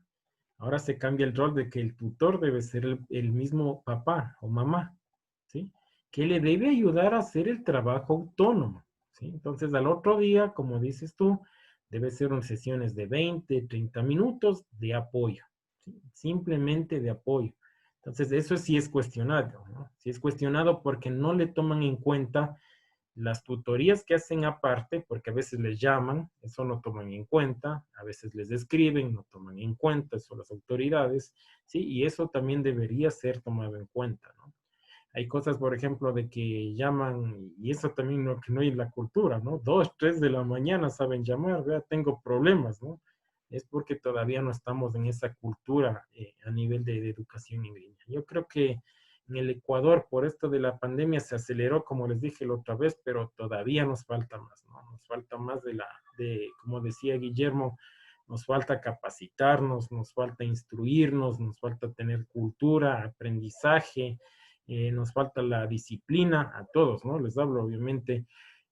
Ahora se cambia el rol de que el tutor debe ser el mismo papá o mamá, ¿sí? Que le debe ayudar a hacer el trabajo autónomo, ¿sí? Entonces al otro día, como dices tú, debe ser unas sesiones de 20, 30 minutos de apoyo, ¿sí? Simplemente de apoyo. Entonces eso sí es cuestionado, ¿no? Sí es cuestionado porque no le toman en cuenta las tutorías que hacen aparte, porque a veces les llaman, eso no toman en cuenta, a veces les escriben, no toman en cuenta, eso las autoridades, ¿sí? Y eso también debería ser tomado en cuenta, ¿no? Hay cosas, por ejemplo, de que llaman, y eso también que no hay en la cultura, ¿no? 2, 3 de la mañana saben llamar, vea, tengo problemas, ¿no? es porque todavía no estamos en esa cultura a nivel de educación en línea. Yo creo que en el Ecuador, por esto de la pandemia, se aceleró, como les dije la otra vez, pero todavía nos falta más, ¿no? Nos falta más como decía Guillermo, nos falta capacitarnos, nos falta instruirnos, nos falta tener cultura, aprendizaje, nos falta la disciplina a todos, ¿no? Les hablo obviamente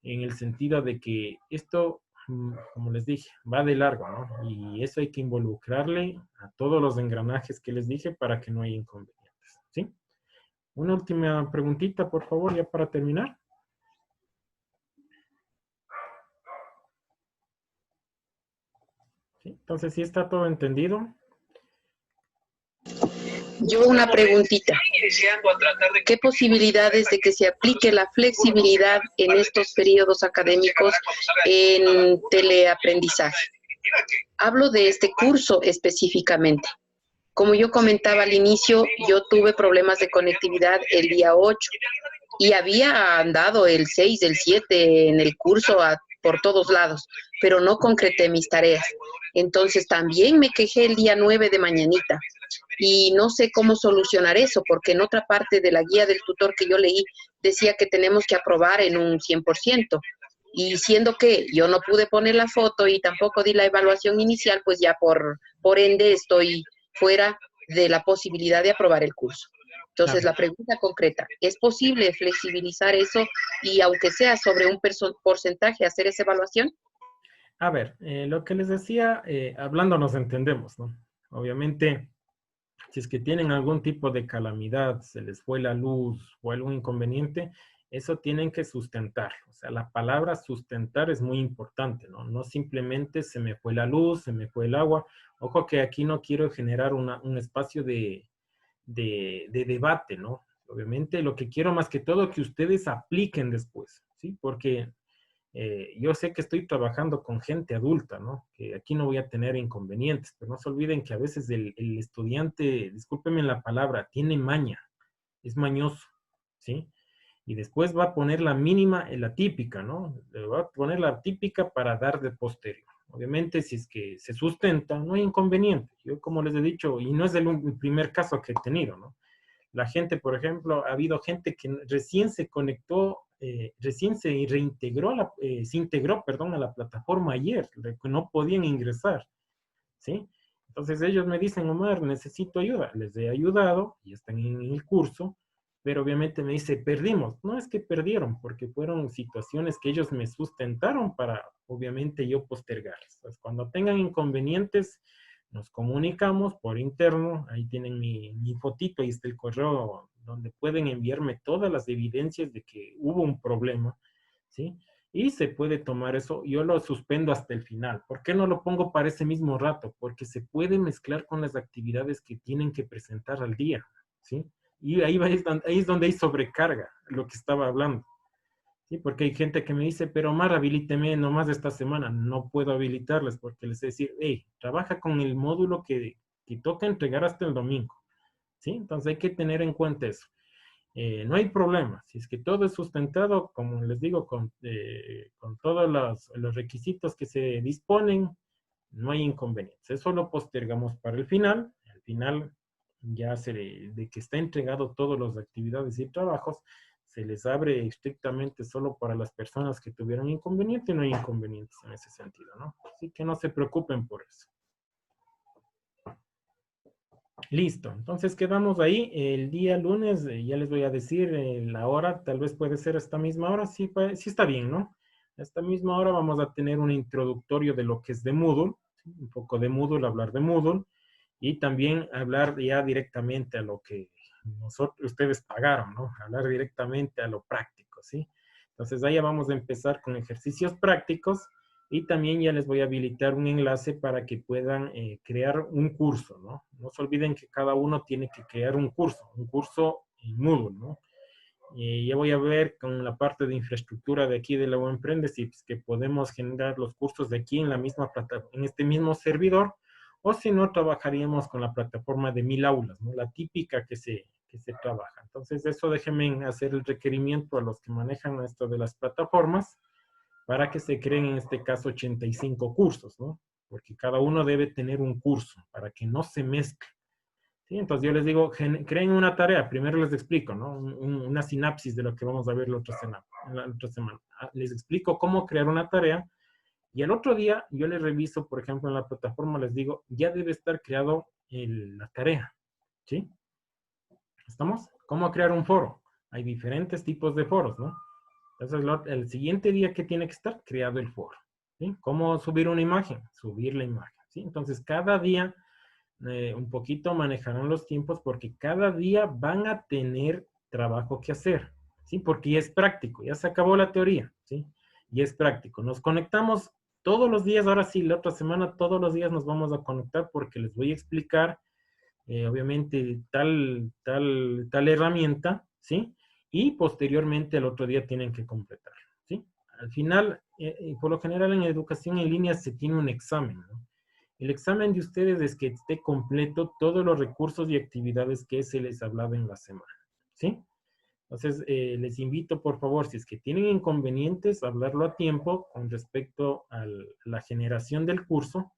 en el sentido de que esto, como les dije, va de largo, ¿no? Y eso hay que involucrarle a todos los engranajes que les dije para que no haya inconvenientes, ¿sí? Una última preguntita, por favor, ya para terminar. ¿Sí? Entonces, ¿sí está todo entendido? Yo una preguntita. ¿Qué posibilidades de que se aplique la flexibilidad en estos periodos académicos en teleaprendizaje? Hablo de este curso específicamente. Como yo comentaba al inicio, yo tuve problemas de conectividad el día 8 y había andado el 6, el 7 en el curso por todos lados, pero no concreté mis tareas. Entonces también me quejé el día 9 de mañanita y no sé cómo solucionar eso, porque en otra parte de la guía del tutor que yo leí decía que tenemos que aprobar en un 100%. Y siendo que yo no pude poner la foto y tampoco di la evaluación inicial, pues ya por ende estoy fuera de la posibilidad de aprobar el curso. Entonces, la pregunta concreta, ¿es posible flexibilizar eso y aunque sea sobre un porcentaje hacer esa evaluación? A ver, lo que les decía, hablando nos entendemos, ¿no? Obviamente, si es que tienen algún tipo de calamidad, se les fue la luz o algún inconveniente, eso tienen que sustentar. O sea, la palabra sustentar es muy importante, ¿no? No simplemente se me fue la luz, se me fue el agua. Ojo que aquí no quiero generar un espacio de debate, ¿no? Obviamente lo que quiero más que todo que ustedes apliquen después, ¿sí? Porque yo sé que estoy trabajando con gente adulta, ¿no? Que aquí no voy a tener inconvenientes, pero no se olviden que a veces el estudiante, discúlpenme la palabra, tiene maña, es mañoso, ¿sí? Y después va a poner la mínima, la típica, ¿no? Le va a poner la típica para dar de posterior. Obviamente, si es que se sustenta, no hay inconveniente. Yo, como les he dicho, y no es el primer caso que he tenido, ¿no? La gente, por ejemplo, ha habido gente que recién se conectó, recién se reintegró, se integró, perdón, a la plataforma ayer, que no podían ingresar, ¿sí? Entonces ellos me dicen, Omar, necesito ayuda. Les he ayudado y están en el curso, pero obviamente me dice, perdimos. No es que perdieron, porque fueron situaciones que ellos me sustentaron para, obviamente, yo postergarles. Entonces, cuando tengan inconvenientes, nos comunicamos por interno. Ahí tienen mi fotito, ahí está el correo donde pueden enviarme todas las evidencias de que hubo un problema, ¿sí? Y se puede tomar eso, yo lo suspendo hasta el final. ¿Por qué no lo pongo para ese mismo rato? Porque se puede mezclar con las actividades que tienen que presentar al día, ¿sí? Y ahí es donde hay sobrecarga, lo que estaba hablando. ¿Sí? Porque hay gente que me dice, pero Omar, habilíteme nomás esta semana. No puedo habilitarles porque les decir, hey, trabaja con el módulo que toca entregar hasta el domingo. ¿Sí? Entonces hay que tener en cuenta eso. No hay problema. Si es que todo es sustentado, como les digo, con todos los requisitos que se disponen, no hay inconvenientes. Eso lo postergamos para el final. Al final, ya de que está entregado todas las actividades y trabajos, se les abre estrictamente solo para las personas que tuvieron inconveniente y no hay inconvenientes en ese sentido, ¿no? Así que no se preocupen por eso. Listo, entonces quedamos ahí. El día lunes, ya les voy a decir la hora, tal vez puede ser esta misma hora, sí, sí está bien, ¿no? A esta misma hora vamos a tener un introductorio de lo que es de Moodle, ¿sí? Un poco de Moodle, hablar de Moodle, y también hablar ya directamente a lo que ustedes pagaron, ¿no? Hablar directamente a lo práctico, ¿sí? Entonces ahí vamos a empezar con ejercicios prácticos. Y también ya les voy a habilitar un enlace para que puedan crear un curso, ¿no? No se olviden que cada uno tiene que crear un curso en Moodle, ¿no? Ya voy a ver con la parte de infraestructura de aquí de la Emprende si es que podemos generar los cursos de aquí en la misma plataforma, en este mismo servidor, o si no, trabajaríamos con la plataforma de 1000 aulas, ¿no? La típica que se trabaja. Entonces, eso déjenme hacer el requerimiento a los que manejan esto de las plataformas, para que se creen en este caso 85 cursos, ¿no? porque cada uno debe tener un curso para que no se mezcle. ¿Sí? Entonces yo les digo, creen una tarea, primero les explico, ¿no? Una sinapsis de lo que vamos a ver la otra semana. Les explico cómo crear una tarea y el otro día yo les reviso, por ejemplo, en la plataforma les digo, ya debe estar creado la tarea, ¿sí? ¿Estamos? ¿Cómo crear un foro? Hay diferentes tipos de foros, ¿no? Entonces el siguiente día que tiene que estar creado el foro, ¿sí? ¿Cómo subir una imagen? Subir la imagen, ¿sí? Entonces cada día un poquito manejarán los tiempos porque cada día van a tener trabajo que hacer, ¿sí? Porque ya es práctico, ya se acabó la teoría, ¿sí? Y es práctico. Nos conectamos todos los días, ahora sí, la otra semana, todos los días nos vamos a conectar porque les voy a explicar, obviamente, tal herramienta, ¿sí? Y posteriormente el otro día tienen que completar, ¿sí? Al final, por lo general en educación en línea se tiene un examen, ¿no? El examen de ustedes es que esté completo todos los recursos y actividades que se les hablaba en la semana, ¿sí? Entonces, les invito, por favor, si es que tienen inconvenientes, hablarlo a tiempo con respecto a la generación del curso,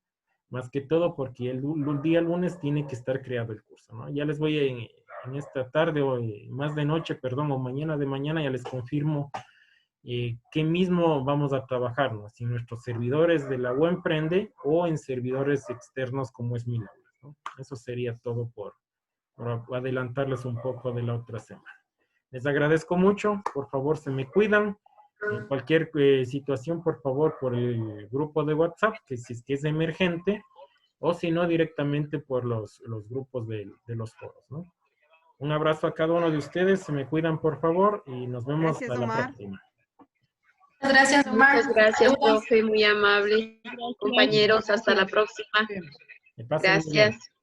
más que todo porque el día lunes tiene que estar creado el curso, ¿no? Ya les voy en esta tarde o más de noche, perdón, o mañana de mañana, ya les confirmo qué mismo vamos a trabajar, ¿no? Si en nuestros servidores de la web Emprende o en servidores externos como es Milagros, ¿no? Eso sería todo por adelantarles un poco de la otra semana. Les agradezco mucho, por favor se me cuidan. En cualquier situación, por favor, por el grupo de WhatsApp, que si es que es emergente, o si no, directamente por los grupos de los foros, ¿no? Un abrazo a cada uno de ustedes, se me cuidan, por favor, y nos vemos Gracias, hasta la Omar. próxima. Muchas gracias, Omar. Muchas gracias, profe, muy amable. Compañeros, hasta la próxima. Que pasen muy bien. Gracias.